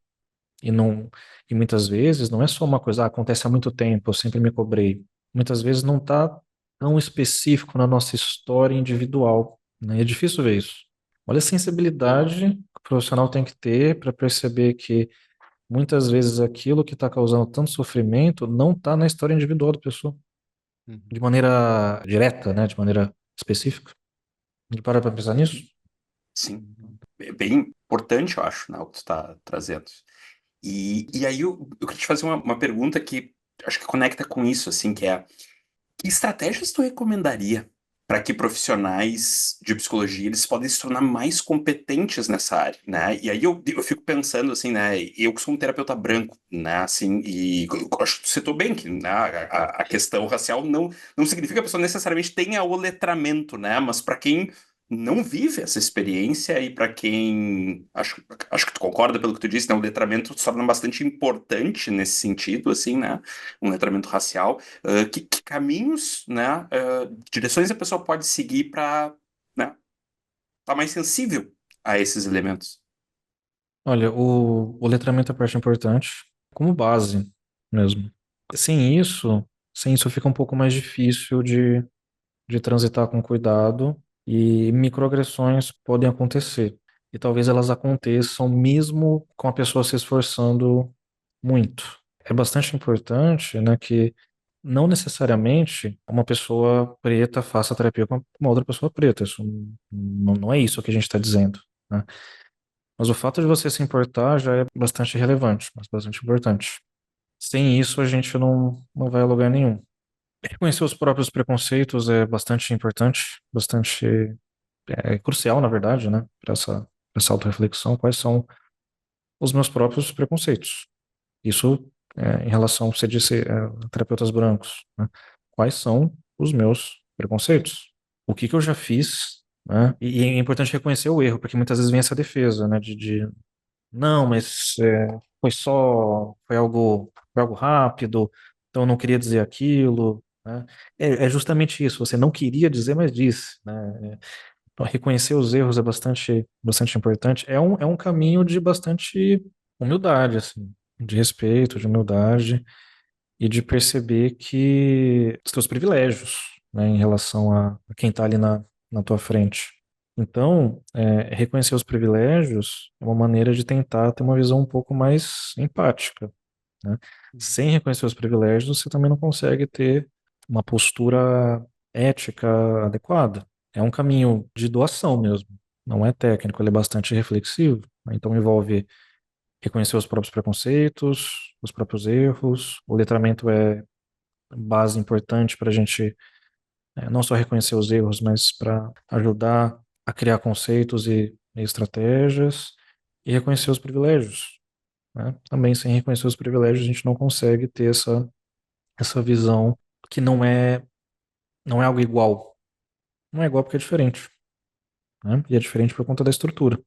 E não, e muitas vezes não é só uma coisa, acontece há muito tempo, eu sempre me cobrei. Muitas vezes não está tão específico na nossa história individual, né? É difícil ver isso. Olha a sensibilidade que o profissional tem que ter para perceber que muitas vezes aquilo que está causando tanto sofrimento não está na história individual da pessoa, de uhum. maneira direta, né? De maneira específica. A gente para para pensar nisso? Sim. Uhum. É bem importante, eu acho, né, o que tu está trazendo. E aí eu queria te fazer uma pergunta que acho que conecta com isso, assim, que é Que estratégias tu recomendaria para que profissionais de psicologia eles podem se tornar mais competentes nessa área, né? E aí eu fico pensando assim, né? Eu que sou um terapeuta branco, né? Assim, e eu acho que tu citou bem que né, a questão racial não significa que a pessoa necessariamente tenha o letramento, né? Mas para quem não vive essa experiência e para quem acho que tu concorda pelo que tu disse, né? O letramento se torna bastante importante nesse sentido, assim, né? Um letramento racial. Que caminhos, né, direções a pessoa pode seguir para, né, estar mais sensível a esses elementos? Olha, o letramento é a parte importante, como base mesmo. Sem isso, sem isso fica um pouco mais difícil de transitar com cuidado e microagressões podem acontecer. E talvez elas aconteçam mesmo com a pessoa se esforçando muito. É bastante importante, né, que não necessariamente uma pessoa preta faça terapia com uma outra pessoa preta. Isso não é isso que a gente está dizendo, né? Mas o fato de você se importar já é bastante relevante, mas bastante importante. Sem isso, a gente não vai a lugar nenhum. Reconhecer os próprios preconceitos é bastante importante, bastante crucial, na verdade, né, para essa autorreflexão. Quais são os meus próprios preconceitos? Isso em relação, você disse, a terapeutas brancos, né? Quais são os meus preconceitos? O que que eu já fiz, né? E é importante reconhecer o erro, porque muitas vezes vem essa defesa, né, de não, mas foi algo rápido, então eu não queria dizer aquilo, né? É justamente isso, você não queria dizer, mas disse, né? Então, reconhecer os erros é bastante importante. É um caminho de bastante humildade, assim, de respeito, de humildade e de perceber que os teus privilégios, né, em relação a quem está ali na tua frente. Então, reconhecer os privilégios é uma maneira de tentar ter uma visão um pouco mais empática, né? Sem reconhecer os privilégios, você também não consegue ter uma postura ética adequada. É um caminho de doação mesmo, não é técnico, ele é bastante reflexivo, né? Então envolve reconhecer os próprios preconceitos, os próprios erros. O letramento é base importante para a gente não só reconhecer os erros, mas para ajudar a criar conceitos e estratégias e reconhecer os privilégios, né? Também sem reconhecer os privilégios a gente não consegue ter essa visão que não é algo igual. Não é igual porque é diferente, né? E é diferente por conta da estrutura.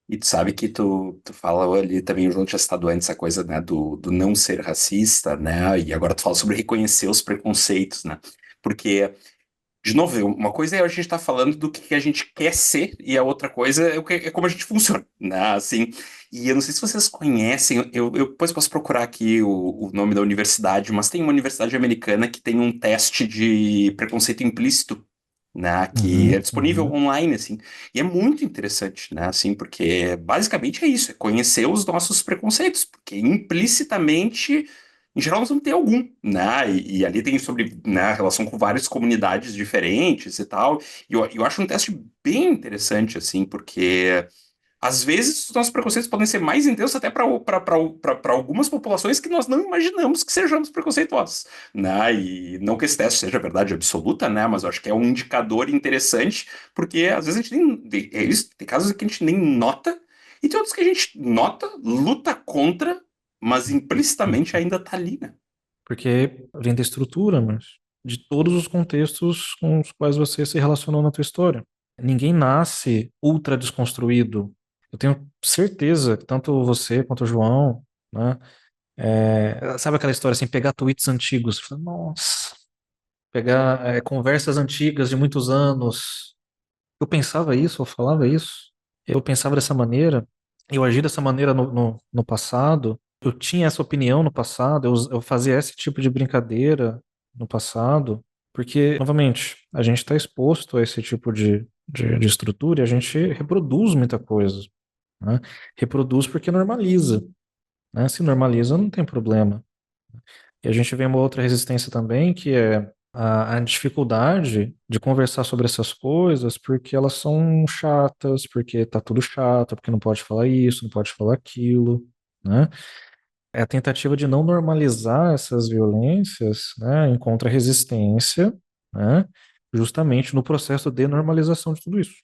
E tu sabe que tu fala ali também, o João tinha citado antes a coisa, né, do não ser racista, né, e agora tu fala sobre reconhecer os preconceitos, né, porque de novo, uma coisa é a gente estar falando do que a gente quer ser, e a outra coisa é como a gente funciona, né? Assim, e eu não sei se vocês conhecem, eu depois posso procurar aqui o nome da universidade, mas tem uma universidade americana que tem um teste de preconceito implícito, né? Que é Uhum, disponível uhum. online, assim. E é muito interessante, né? Assim, porque basicamente é isso, é conhecer os nossos preconceitos, porque implicitamente em geral, nós vamos ter algum, né? E ali tem sobre, né, a relação com várias comunidades diferentes e tal. E eu acho um teste bem interessante, assim, porque às vezes os nossos preconceitos podem ser mais intensos até para algumas populações que nós não imaginamos que sejamos preconceituosos, né? E não que esse teste seja verdade absoluta, né? Mas eu acho que é um indicador interessante, porque às vezes a gente nem. Tem casos que a gente nem nota, e tem outros que a gente nota, luta contra, mas implicitamente ainda tá ali, né? Porque vem da estrutura, mas de todos os contextos com os quais você se relacionou na tua história. Ninguém nasce ultra desconstruído. Eu tenho certeza que tanto você quanto o João, né? Sabe aquela história assim, pegar tweets antigos, fala, nossa, pegar conversas antigas de muitos anos. Eu pensava isso, eu falava isso, eu pensava dessa maneira, eu agi dessa maneira no passado, eu tinha essa opinião no passado, eu fazia esse tipo de brincadeira no passado, porque, novamente, a gente está exposto a esse tipo de estrutura e a gente reproduz muita coisa, né? Reproduz porque normaliza, né? Se normaliza, não tem problema. E a gente vê uma outra resistência também, que é a dificuldade de conversar sobre essas coisas porque elas são chatas, porque tá tudo chato, porque não pode falar isso, não pode falar aquilo, né? é a tentativa de não normalizar essas violências, né, encontra resistência, né, justamente no processo de normalização de tudo isso,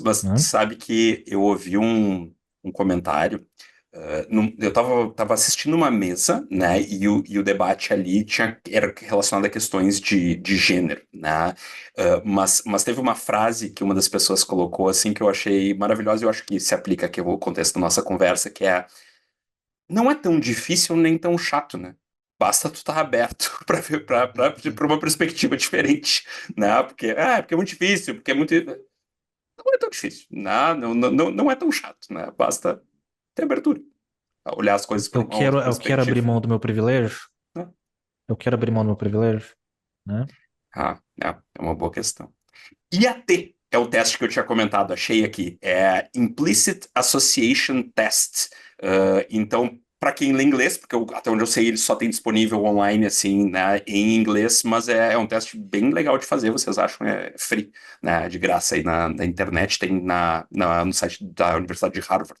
Mas né? sabe que eu ouvi um comentário. Eu tava assistindo uma mesa, né? E o debate ali era relacionado a questões de gênero, né? Mas teve uma frase que uma das pessoas colocou assim que eu achei maravilhosa e eu acho que se aplica aqui ao contexto da nossa conversa, que é: não é tão difícil nem tão chato, né? Basta tu estar aberto para ver para uma perspectiva diferente, né? Porque é muito difícil, porque é muito. Não é tão difícil, não é tão chato, né? Basta ter abertura, olhar as coisas por uma outra Eu quero abrir perspectiva, mão do meu privilégio, né? eu quero abrir mão do meu privilégio, né? É uma boa questão. IAT é o teste que eu tinha comentado, achei aqui. É Implicit Association Test. Então, para quem lê inglês, porque até onde eu sei ele só tem disponível online, assim, né, em inglês, mas é um teste bem legal de fazer, vocês acham? É free, né, de graça aí na internet, tem no site da Universidade de Harvard.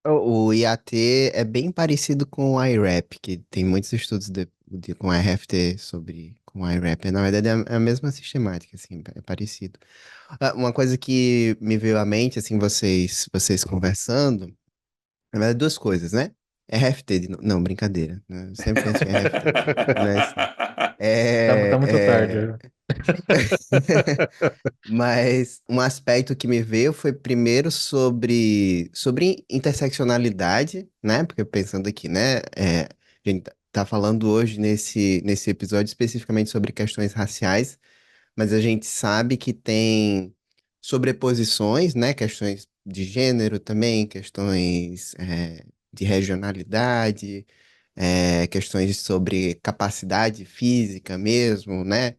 O IAT é bem parecido com o IRAP, que tem muitos estudos com RFT com o IRAP. Na verdade, é a mesma sistemática, assim, é parecido. Uma coisa que me veio à mente, assim, vocês conversando, na verdade, duas coisas, né? RFT, não, brincadeira, né? Eu sempre penso em RFT. Mas, Tá muito tarde. é, Já. Mas um aspecto que me veio foi primeiro sobre interseccionalidade, né? Porque pensando aqui, né? A gente tá falando hoje nesse episódio especificamente sobre questões raciais, mas a gente sabe que tem sobreposições, né? Questões de gênero também, questões de regionalidade, questões sobre capacidade física mesmo, né?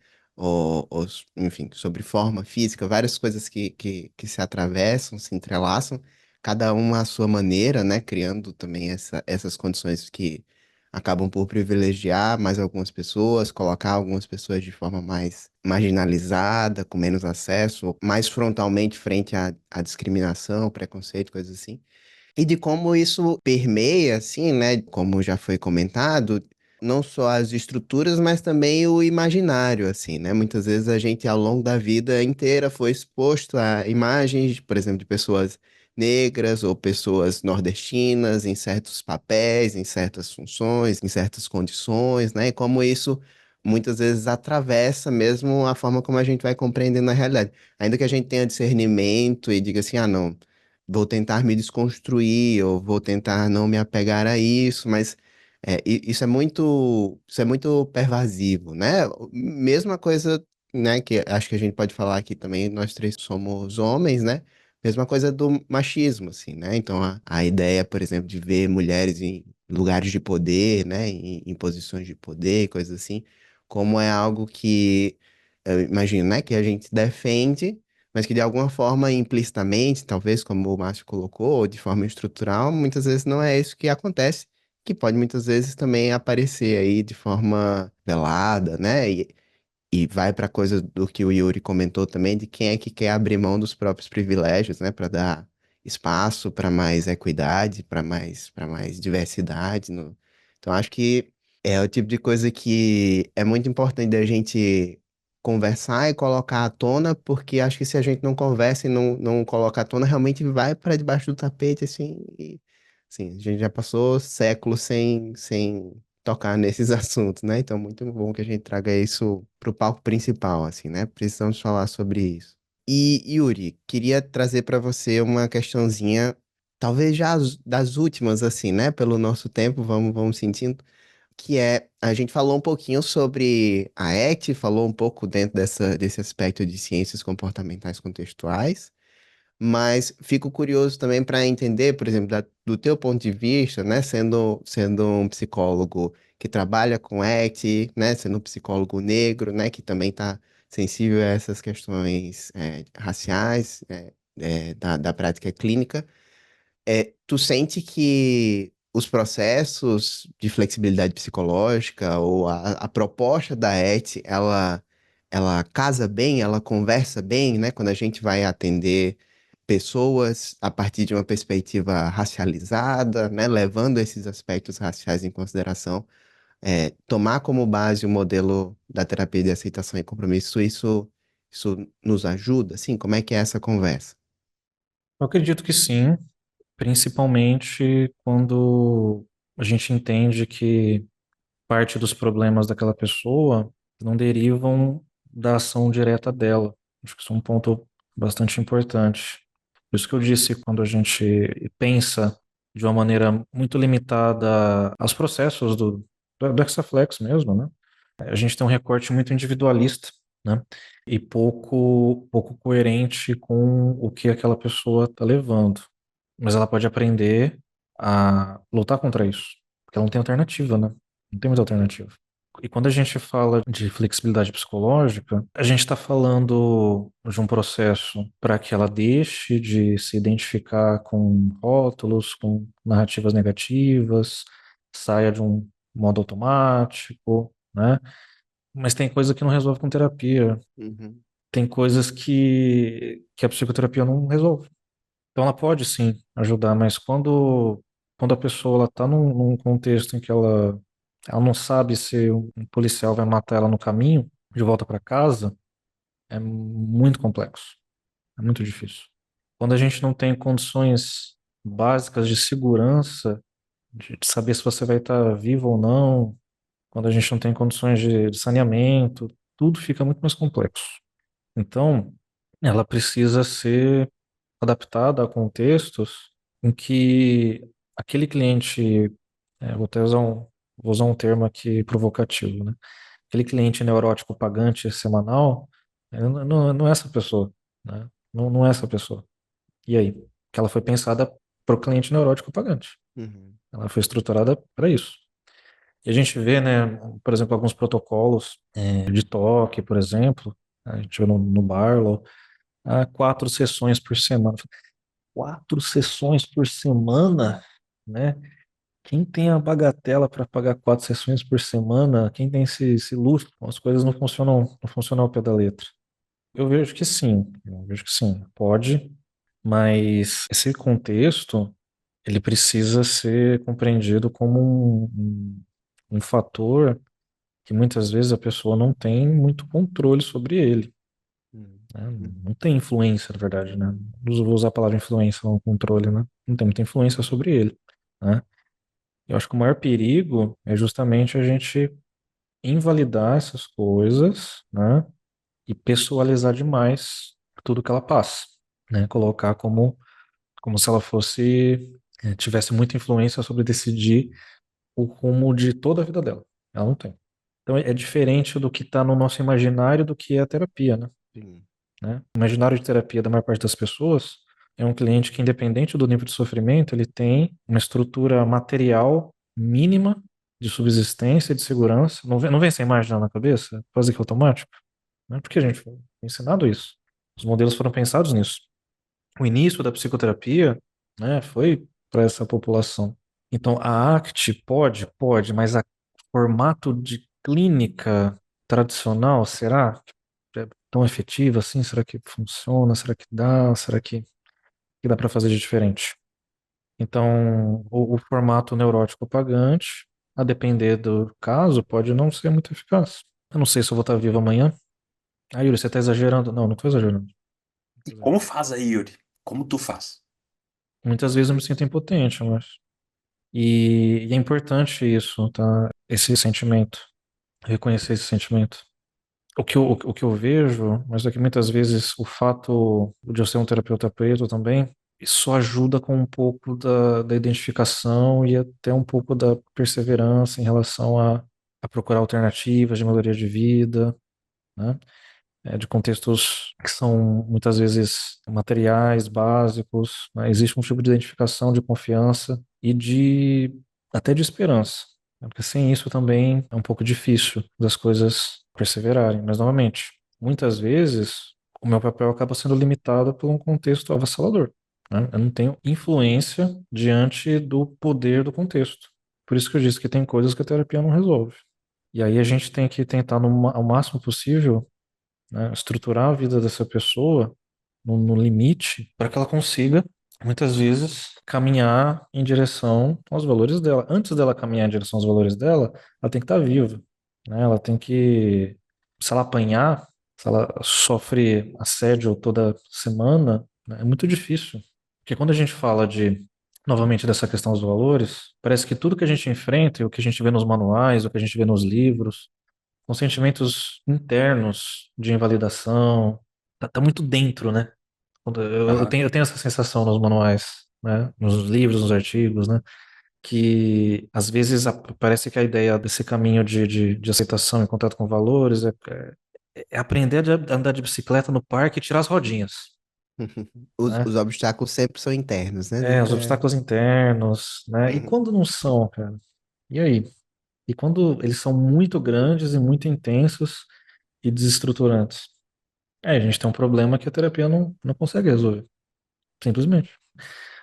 Enfim, sobre forma física, várias coisas que se atravessam, se entrelaçam, cada uma à sua maneira, né? Criando também essas condições que acabam por privilegiar mais algumas pessoas, colocar algumas pessoas de forma mais marginalizada, com menos acesso, mais frontalmente frente à discriminação, preconceito, coisas assim. E de como isso permeia, assim, né? Como já foi comentado, não só as estruturas, mas também o imaginário, assim, né? Muitas vezes a gente, ao longo da vida inteira, foi exposto a imagens, por exemplo, de pessoas negras ou pessoas nordestinas em certos papéis, em certas funções, em certas condições, né? E como isso muitas vezes atravessa mesmo a forma como a gente vai compreendendo a realidade. Ainda que a gente tenha discernimento e diga assim, ah, não, vou tentar me desconstruir, ou vou tentar não me apegar a isso, mas isso é muito pervasivo, né? Mesma coisa, né, que acho que a gente pode falar aqui também, nós três somos homens, né? Mesma coisa do machismo, assim, né? Então, a ideia, por exemplo, de ver mulheres em lugares de poder, né, em posições de poder, coisas assim, como é algo que, eu imagino, né, que a gente defende, mas que de alguma forma, implicitamente, talvez, como o Márcio colocou, ou de forma estrutural, muitas vezes não é isso que acontece, que pode muitas vezes também aparecer aí de forma velada, né? E vai para coisa do que o Yuri comentou também, de quem é que quer abrir mão dos próprios privilégios, né? Para dar espaço para mais equidade, para mais diversidade. Então, acho que é o tipo de coisa que é muito importante da gente conversar e colocar à tona, porque acho que se a gente não conversa e não coloca à tona, realmente vai para debaixo do tapete, assim, e assim, a gente já passou séculos sem tocar nesses assuntos, né? Então, muito bom que a gente traga isso para o palco principal, assim, né? Precisamos falar sobre isso. E, Yuri, queria trazer para você uma questãozinha, talvez já das últimas, assim, né? Pelo nosso tempo, vamos sentindo, que a gente falou um pouquinho sobre a ET, falou um pouco dentro desse aspecto de ciências comportamentais contextuais, mas fico curioso também para entender, por exemplo, do teu ponto de vista, né, sendo um psicólogo que trabalha com ET, né, sendo um psicólogo negro, né, que também está sensível a essas questões raciais, da prática clínica. Tu sente que os processos de flexibilidade psicológica ou a proposta da ET, ela casa bem, ela conversa bem, né, quando a gente vai atender pessoas a partir de uma perspectiva racializada, né, levando esses aspectos raciais em consideração, tomar como base o modelo da terapia de aceitação e compromisso, isso nos ajuda? Assim, como é que é essa conversa? Eu acredito que sim, principalmente quando a gente entende que parte dos problemas daquela pessoa não derivam da ação direta dela. Acho que isso é um ponto bastante importante. Por isso que eu disse, quando a gente pensa de uma maneira muito limitada aos processos do Hexaflex mesmo, né? A gente tem um recorte muito individualista, né? E pouco coerente com o que aquela pessoa está levando. Mas ela pode aprender a lutar contra isso, porque ela não tem alternativa, né? Não tem muita alternativa. E quando a gente fala de flexibilidade psicológica, a gente está falando de um processo para que ela deixe de se identificar com rótulos, com narrativas negativas, saia de um modo automático, né? Mas tem coisa que não resolve com terapia, Uhum, tem coisas que a psicoterapia não resolve. Então ela pode sim ajudar, mas quando a pessoa ela está num contexto em que ela não sabe se um policial vai matar ela no caminho de volta para casa, é muito complexo, é muito difícil. Quando a gente não tem condições básicas de segurança, de saber se você vai estar vivo ou não, quando a gente não tem condições de saneamento, tudo fica muito mais complexo. Então, ela precisa ser adaptada a contextos em que aquele cliente, vou usar um termo aqui provocativo, né? Aquele cliente neurótico pagante semanal, não é essa pessoa, né? Não é essa pessoa. E aí? Que ela foi pensada para o cliente neurótico pagante. uhum, Ela foi estruturada para isso. E a gente vê, né, por exemplo, alguns protocolos de toque, por exemplo, a gente vê no Barlow, 4 sessões por semana. 4 sessões por semana, né? Quem tem a bagatela para pagar 4 sessões por semana? Quem tem esse luxo? As coisas não funcionam ao pé da letra. Eu vejo que sim, pode, mas esse contexto ele precisa ser compreendido como um fator que muitas vezes a pessoa não tem muito controle sobre ele, uhum, né? uhum, Não tem influência, na verdade, né? Vou usar a palavra influência, não controle, né? Não tem muita influência sobre ele, né? Eu acho que o maior perigo é justamente a gente invalidar essas coisas, né? E pessoalizar demais tudo que ela passa, né? Colocar como se ela tivesse muita influência sobre decidir o rumo de toda a vida dela. Ela não tem. Então é diferente do que está no nosso imaginário do que é a terapia, sim, né? O imaginário de terapia da maior parte das pessoas é um cliente que, independente do nível de sofrimento, ele tem uma estrutura material mínima de subsistência, de segurança. Não vem essa imagem lá na cabeça? Quase que automático? Né? Porque a gente foi ensinado isso. Os modelos foram pensados nisso. O início da psicoterapia, né, foi para essa população. Então, a ACT pode, mas a formato de clínica tradicional, será que é tão efetiva assim? Será que funciona? Será que dá? Será que dá para fazer de diferente? Então, o formato neurótico pagante, a depender do caso, pode não ser muito eficaz. Eu não sei se eu vou estar vivo amanhã. Ah, Yuri, você está exagerando? Não, não estou exagerando. Não tô E exagerando. como faz aí, Yuri? Como tu faz? Muitas vezes eu me sinto impotente, eu acho. E é importante isso, tá? Esse sentimento, reconhecer esse sentimento. O que eu vejo, mas é que muitas vezes o fato de eu ser um terapeuta preto também, isso ajuda com um pouco da identificação e até um pouco da perseverança em relação a procurar alternativas de melhoria de vida, né? De contextos que são muitas vezes materiais, básicos, né? Existe um tipo de identificação, de confiança e até de esperança, né? Porque sem isso também é um pouco difícil das coisas perseverarem. Mas, novamente, muitas vezes o meu papel acaba sendo limitado por um contexto avassalador, né? Eu não tenho influência diante do poder do contexto. Por isso que eu disse que tem coisas que a terapia não resolve. E aí a gente tem que tentar, ao máximo possível, né, estruturar a vida dessa pessoa no limite, para que ela consiga, muitas vezes, caminhar em direção aos valores dela. Antes dela caminhar em direção aos valores dela, ela tem que estar viva, né? Ela tem que, se ela apanhar, se ela sofre assédio toda semana, né, é muito difícil. Porque quando a gente fala novamente, dessa questão dos valores, parece que tudo que a gente enfrenta, e o que a gente vê nos manuais, o que a gente vê nos livros, são sentimentos internos de invalidação. Tá muito dentro, né? Aham. Eu tenho essa sensação nos manuais, né? Nos livros, nos artigos, né? Que às vezes parece que a ideia desse caminho de aceitação e contato com valores é aprender a andar de bicicleta no parque e tirar as rodinhas, Os né? obstáculos sempre são internos, né? É, os Nunca é. obstáculos internos, né? E Uhum. quando não são, cara? E aí? E quando eles são muito grandes e muito intensos e desestruturantes? A gente tem um problema que a terapia não consegue resolver, simplesmente.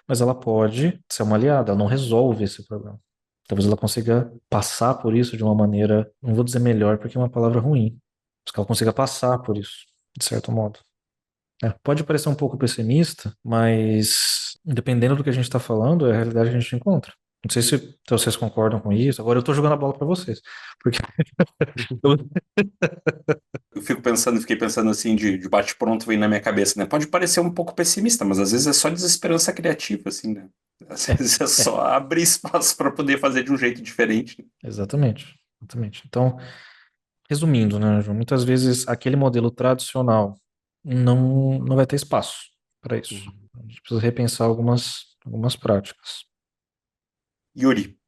Mas ela pode ser uma aliada, ela não resolve esse problema. Talvez ela consiga passar por isso de uma maneira, não vou dizer melhor porque é uma palavra ruim, mas que ela consiga passar por isso, de certo modo. Pode parecer um pouco pessimista, mas dependendo do que a gente está falando, é a realidade que a gente encontra. Não sei se vocês concordam com isso. Agora eu estou jogando a bola para vocês. Porque eu- Eu fiquei pensando assim, de bate-pronto vem na minha cabeça, né? Pode parecer um pouco pessimista, mas às vezes é só desesperança criativa, assim, né? Às é, vezes é é, só abrir espaço para poder fazer de um jeito diferente, né? exatamente, exatamente. Então, resumindo, né, João, muitas vezes aquele modelo tradicional não vai ter espaço para isso. Uhum. A gente precisa repensar algumas práticas. Yuri,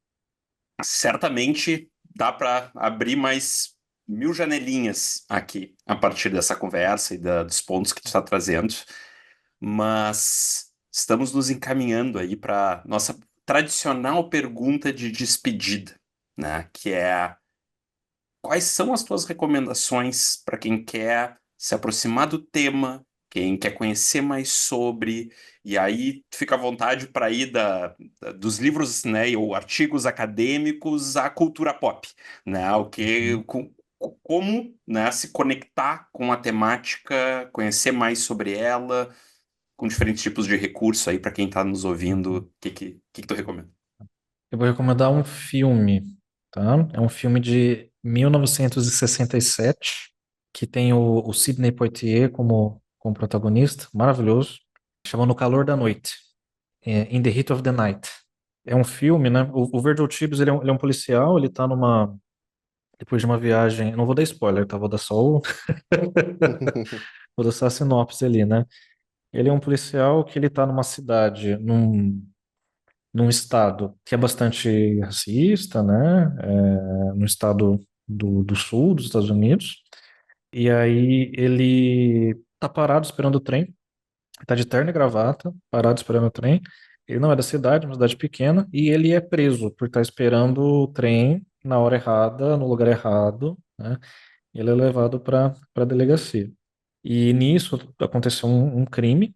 certamente dá para abrir mais 1000 janelinhas aqui a partir dessa conversa e dos pontos que tu está trazendo, mas estamos nos encaminhando aí para nossa tradicional pergunta de despedida, né? Que é: quais são as tuas recomendações para quem quer se aproximar do tema, quem quer conhecer mais sobre, e aí tu fica à vontade para ir dos livros, né, ou artigos acadêmicos à cultura pop, né, Uhum. como, né, se conectar com a temática, conhecer mais sobre ela, com diferentes tipos de recurso aí para quem está nos ouvindo, Uhum. o que tu recomenda? Eu vou recomendar um filme, tá? É um filme de 1967, que tem o Sidney Poitier como protagonista, maravilhoso, chama No Calor da Noite, In the Heat of the Night. É um filme, né? O Virgil Tibbs, ele é um policial, ele tá depois de uma viagem, eu não vou dar spoiler, tá? Vou dar só vou dar só a sinopse ali, né? Ele é um policial que ele tá numa cidade, num estado que é bastante racista, né? No estado do sul dos Estados Unidos. E aí ele tá parado esperando o trem, tá de terno e gravata, parado esperando o trem. Ele não é da cidade, é uma cidade pequena, e ele é preso por estar esperando o trem na hora errada, no lugar errado, né? Ele é levado para a delegacia. E nisso aconteceu um crime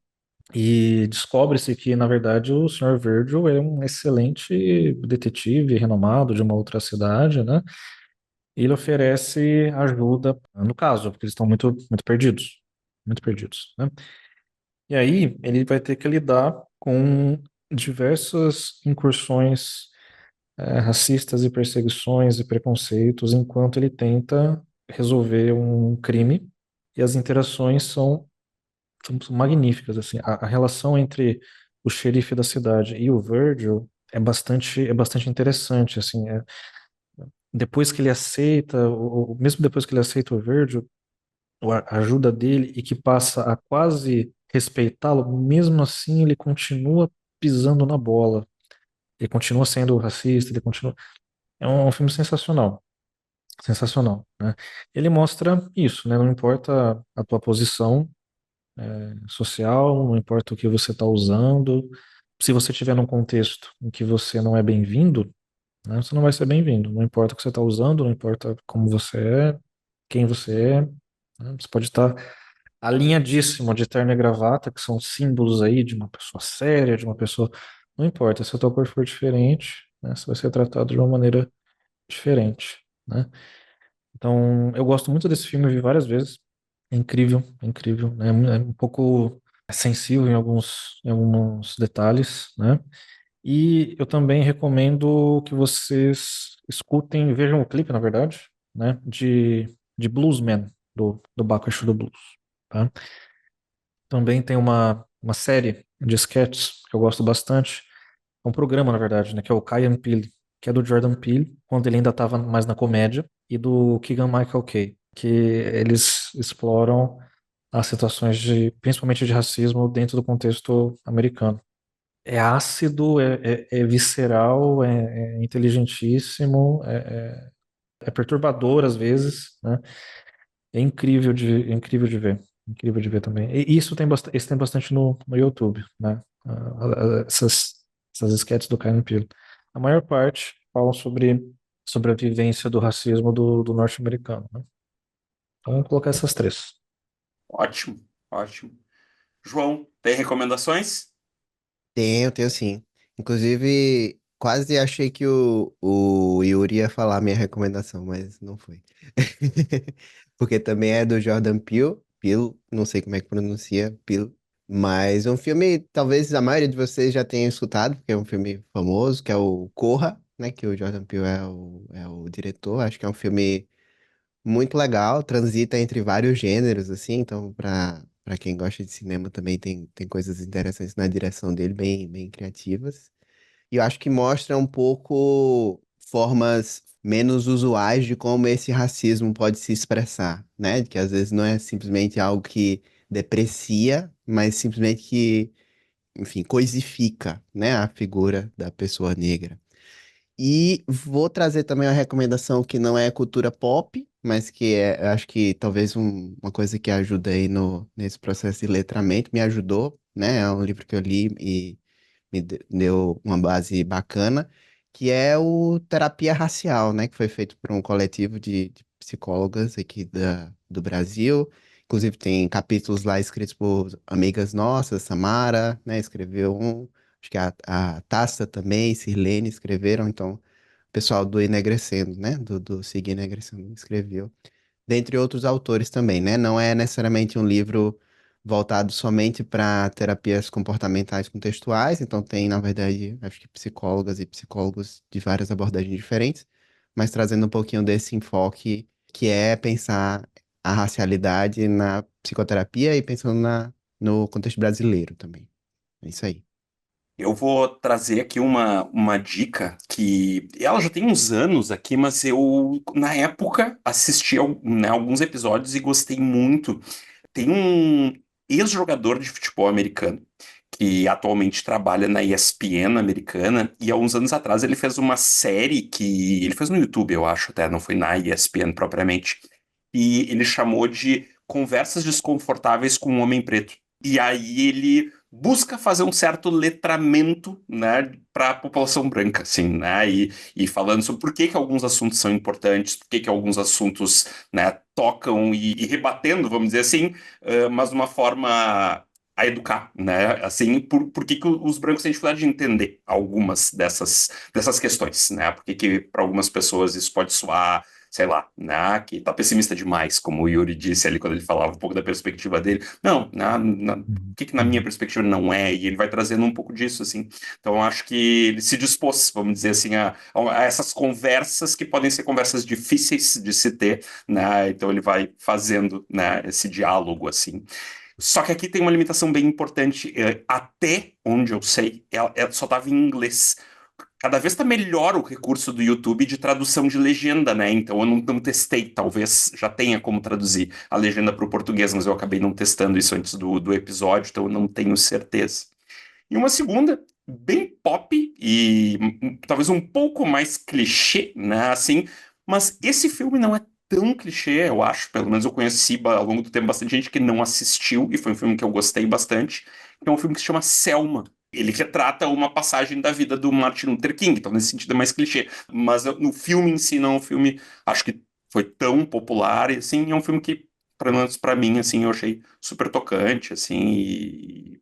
e descobre-se que, na verdade, o Sr. Virgil é um excelente detetive renomado de uma outra cidade, né? E ele oferece ajuda no caso, porque eles estão muito perdidos, né? E aí ele vai ter que lidar com diversas incursões racistas e perseguições e preconceitos enquanto ele tenta resolver um crime. E as interações são magníficas, assim. A relação entre o xerife da cidade e o Virgil é bastante interessante, assim. Depois que ele aceita, mesmo depois que ele aceita o Virgil, a ajuda dele e que passa a quase respeitá-lo, mesmo assim ele continua pisando na bola. Ele continua sendo racista, ele continua. É um filme sensacional, sensacional, né? Ele mostra isso, né? Não importa a tua posição social, não importa o que você está usando. Se você estiver num contexto em que você não é bem-vindo, né, você não vai ser bem-vindo. Não importa o que você está usando, não importa como você é, quem você é. Né, você pode estar alinhadíssimo de terno e gravata, que são símbolos aí de uma pessoa séria, de uma pessoa. Não importa, se a tua cor for diferente, né, você vai ser tratado de uma maneira diferente, né? Então, eu gosto muito desse filme, eu vi várias vezes. É incrível, né? É um pouco sensível em alguns detalhes, né? E eu também recomendo que vocês escutem, vejam o clipe, na verdade, né? De Bluesman, do Baco do Blues, tá? Também tem uma série de sketches que eu gosto bastante. É um programa, na verdade, né? Que é o Key and Peele, que é do Jordan Peele, quando ele ainda estava mais na comédia, e do Keegan-Michael Key, que eles exploram as situações principalmente de racismo dentro do contexto americano. É ácido, é visceral, é inteligentíssimo, é perturbador às vezes, né? É incrível de ver. Incrível de ver também. E isso tem bastante no YouTube, né? Essas sketches do Kyle Peele. A maior parte falam sobre a vivência do racismo do norte-americano, né? Então, vamos colocar essas três. Ótimo, ótimo. João, tem recomendações? Tenho sim. Inclusive, quase achei que o Yuri ia falar a minha recomendação, mas não foi. Porque também é do Jordan Peele. Peele, não sei como é que pronuncia, Peele. Mas é um filme, talvez a maioria de vocês já tenham escutado, porque é um filme famoso, que é o Corra, né? Que o Jordan Peele é o diretor. Acho que é um filme muito legal, transita entre vários gêneros, assim, então para quem gosta de cinema também tem coisas interessantes na direção dele, bem criativas. E eu acho que mostra um pouco formas menos usuais de como esse racismo pode se expressar, né? Que às vezes não é simplesmente algo que deprecia, mas simplesmente que, enfim, coisifica, né, a figura da pessoa negra. E vou trazer também uma recomendação que não é cultura pop, mas que é, eu acho que talvez uma coisa que ajuda aí nesse processo de letramento, me ajudou, né? É um livro que eu li e deu uma base bacana, que é o Terapia Racial, né? Que foi feito por um coletivo de psicólogas aqui do Brasil. Inclusive tem capítulos lá escritos por amigas nossas, Samara, né? Escreveu um. Acho que a Tassa também, Sirlene escreveram, então, o pessoal do Enegrecendo, né? Do Sig Enegrecendo escreveu. Dentre outros autores também, né? Não é necessariamente um livro voltado somente para terapias comportamentais contextuais, então tem, na verdade, acho que psicólogas e psicólogos de várias abordagens diferentes, mas trazendo um pouquinho desse enfoque que é pensar a racialidade na psicoterapia e pensando no contexto brasileiro também. É isso aí. Eu vou trazer aqui uma dica que ela já tem uns anos aqui, mas eu, na época, assisti né, alguns episódios e gostei muito. Tem um ex-jogador de futebol americano que atualmente trabalha na ESPN americana e há uns anos atrás ele fez uma série que ele fez no YouTube, eu acho até, não foi na ESPN propriamente, e ele chamou de Conversas Desconfortáveis com um Homem Preto. E aí ele busca fazer um certo letramento, né, para a população branca, assim, né, e falando sobre por que que alguns assuntos são importantes, por que que alguns assuntos, né, tocam e rebatendo, vamos dizer assim, mas de uma forma a educar, né, assim, por que que os brancos têm dificuldade de entender algumas dessas questões, né, por que que para algumas pessoas isso pode soar sei lá, né, que tá pessimista demais, como o Yuri disse ali quando ele falava um pouco da perspectiva dele. Não, Uhum. que na minha Uhum. perspectiva não é, e ele vai trazendo um pouco disso, assim. Então, eu acho que ele se dispôs, vamos dizer assim, a essas conversas que podem ser conversas difíceis de se ter, né? Então, ele vai fazendo, né, esse diálogo, assim. Só que aqui tem uma limitação bem importante. Até onde eu sei, ela só estava em inglês. Cada vez está melhor o recurso do YouTube de tradução de legenda, né? Então eu não testei, talvez já tenha como traduzir a legenda para o português, mas eu acabei não testando isso antes do episódio, então eu não tenho certeza. E uma segunda, bem pop e talvez um pouco mais clichê, né? Assim, mas esse filme não é tão clichê, eu acho. Pelo menos eu conheci ao longo do tempo bastante gente que não assistiu, e foi um filme que eu gostei bastante. Que é um filme que se chama Selma. Ele retrata uma passagem da vida do Martin Luther King, então nesse sentido é mais clichê. Mas no filme em si, não é um filme, acho que foi tão popular, e assim, é um filme que, pelo menos pra mim, assim, eu achei super tocante, assim, e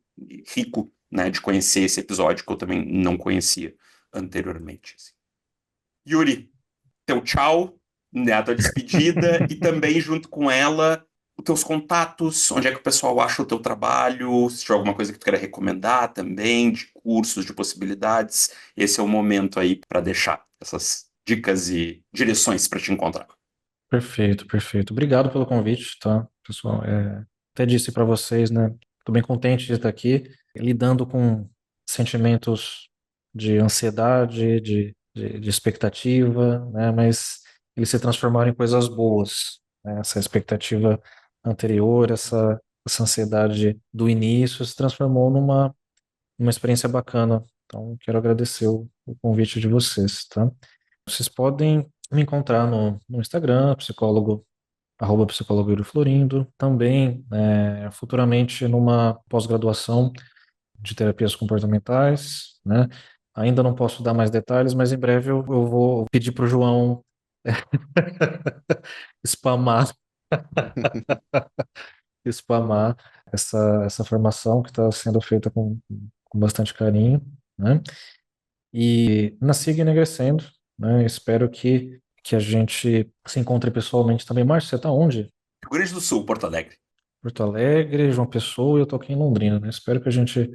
rico, né, de conhecer esse episódio que eu também não conhecia anteriormente, assim. Yuri, teu tchau, né, a tua despedida, e também junto com ela, os teus contatos, onde é que o pessoal acha o teu trabalho, se tiver alguma coisa que tu queira recomendar também, de cursos, de possibilidades, esse é o momento aí para deixar essas dicas e direções para te encontrar. Perfeito, perfeito. Obrigado pelo convite, tá, pessoal? Até disse para vocês, né? Estou bem contente de estar aqui, lidando com sentimentos de ansiedade, de expectativa, né? Mas eles se transformaram em coisas boas, né? Essa expectativa anterior, essa ansiedade do início se transformou numa experiência bacana. Então, quero agradecer o convite de vocês, tá? Vocês podem me encontrar no Instagram, @psicólogo Yuri Florindo, também futuramente numa pós-graduação de terapias comportamentais, né? Ainda não posso dar mais detalhes, mas em breve eu vou pedir para o João spamar, spamar essa formação que está sendo feita com bastante carinho, né? E na Siga Enegrecendo, né? Espero que a gente se encontre pessoalmente também. Márcio, você está onde? Rio Grande do Sul, Porto Alegre. Porto Alegre, João Pessoa e eu tô aqui em Londrina, né? Espero que a gente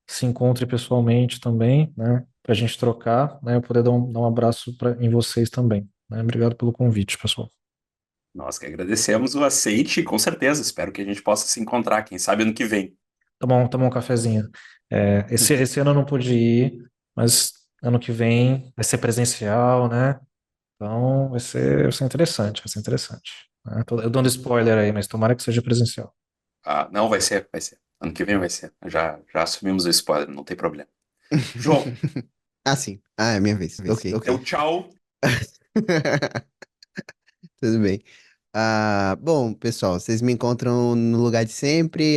se encontre pessoalmente também, né? Pra gente trocar, né? Eu poder dar um abraço em vocês também, né? Obrigado pelo convite, pessoal. Nós que agradecemos o aceite, com certeza. Espero que a gente possa se encontrar, quem sabe ano que vem. Tomar um cafezinho. Esse ano eu não pude ir, mas ano que vem vai ser presencial, né? Então vai ser interessante, vai ser interessante. Né? Eu dando spoiler aí, mas tomara que seja presencial. Ah, não, vai ser, vai ser. Ano que vem vai ser. Já assumimos o spoiler, não tem problema. João, Ah, sim. Ah, é minha vez. Ok, então ok. tchau. Tudo bem. Ah, bom, pessoal, vocês me encontram no lugar de sempre,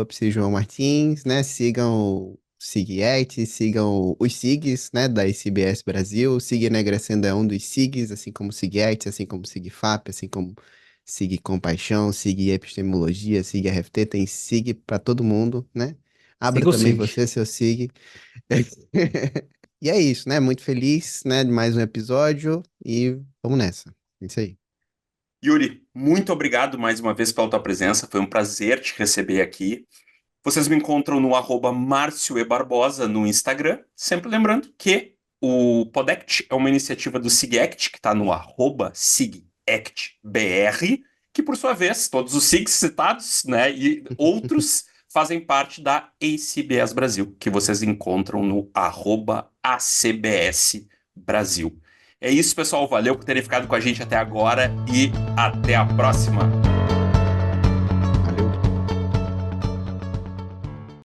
@psijoãomartins, né? Sigam o SIGET, sigam os SIGs, né, da ICBS Brasil. O SIG Enegrecendo é um dos SIGs, assim como o SIGET, assim como o SIGFAP, assim como SIG Compaixão, SIG Epistemologia, SIG RFT, tem SIG para todo mundo, né? Abra Siga o também SIG. você, seu SIG. E é isso, né? Muito feliz, né, de mais um episódio e vamos nessa. É isso aí. Yuri, muito obrigado mais uma vez pela tua presença. Foi um prazer te receber aqui. Vocês me encontram no @MárcioEBarbosa no Instagram. Sempre lembrando que o Podect é uma iniciativa do SIGACT, que está no @SIGACTBR, que por sua vez, todos os SIGs citados, né, e outros fazem parte da ACBS Brasil, que vocês encontram no @ACBS Brasil. É isso, pessoal. Valeu por terem ficado com a gente até agora e até a próxima.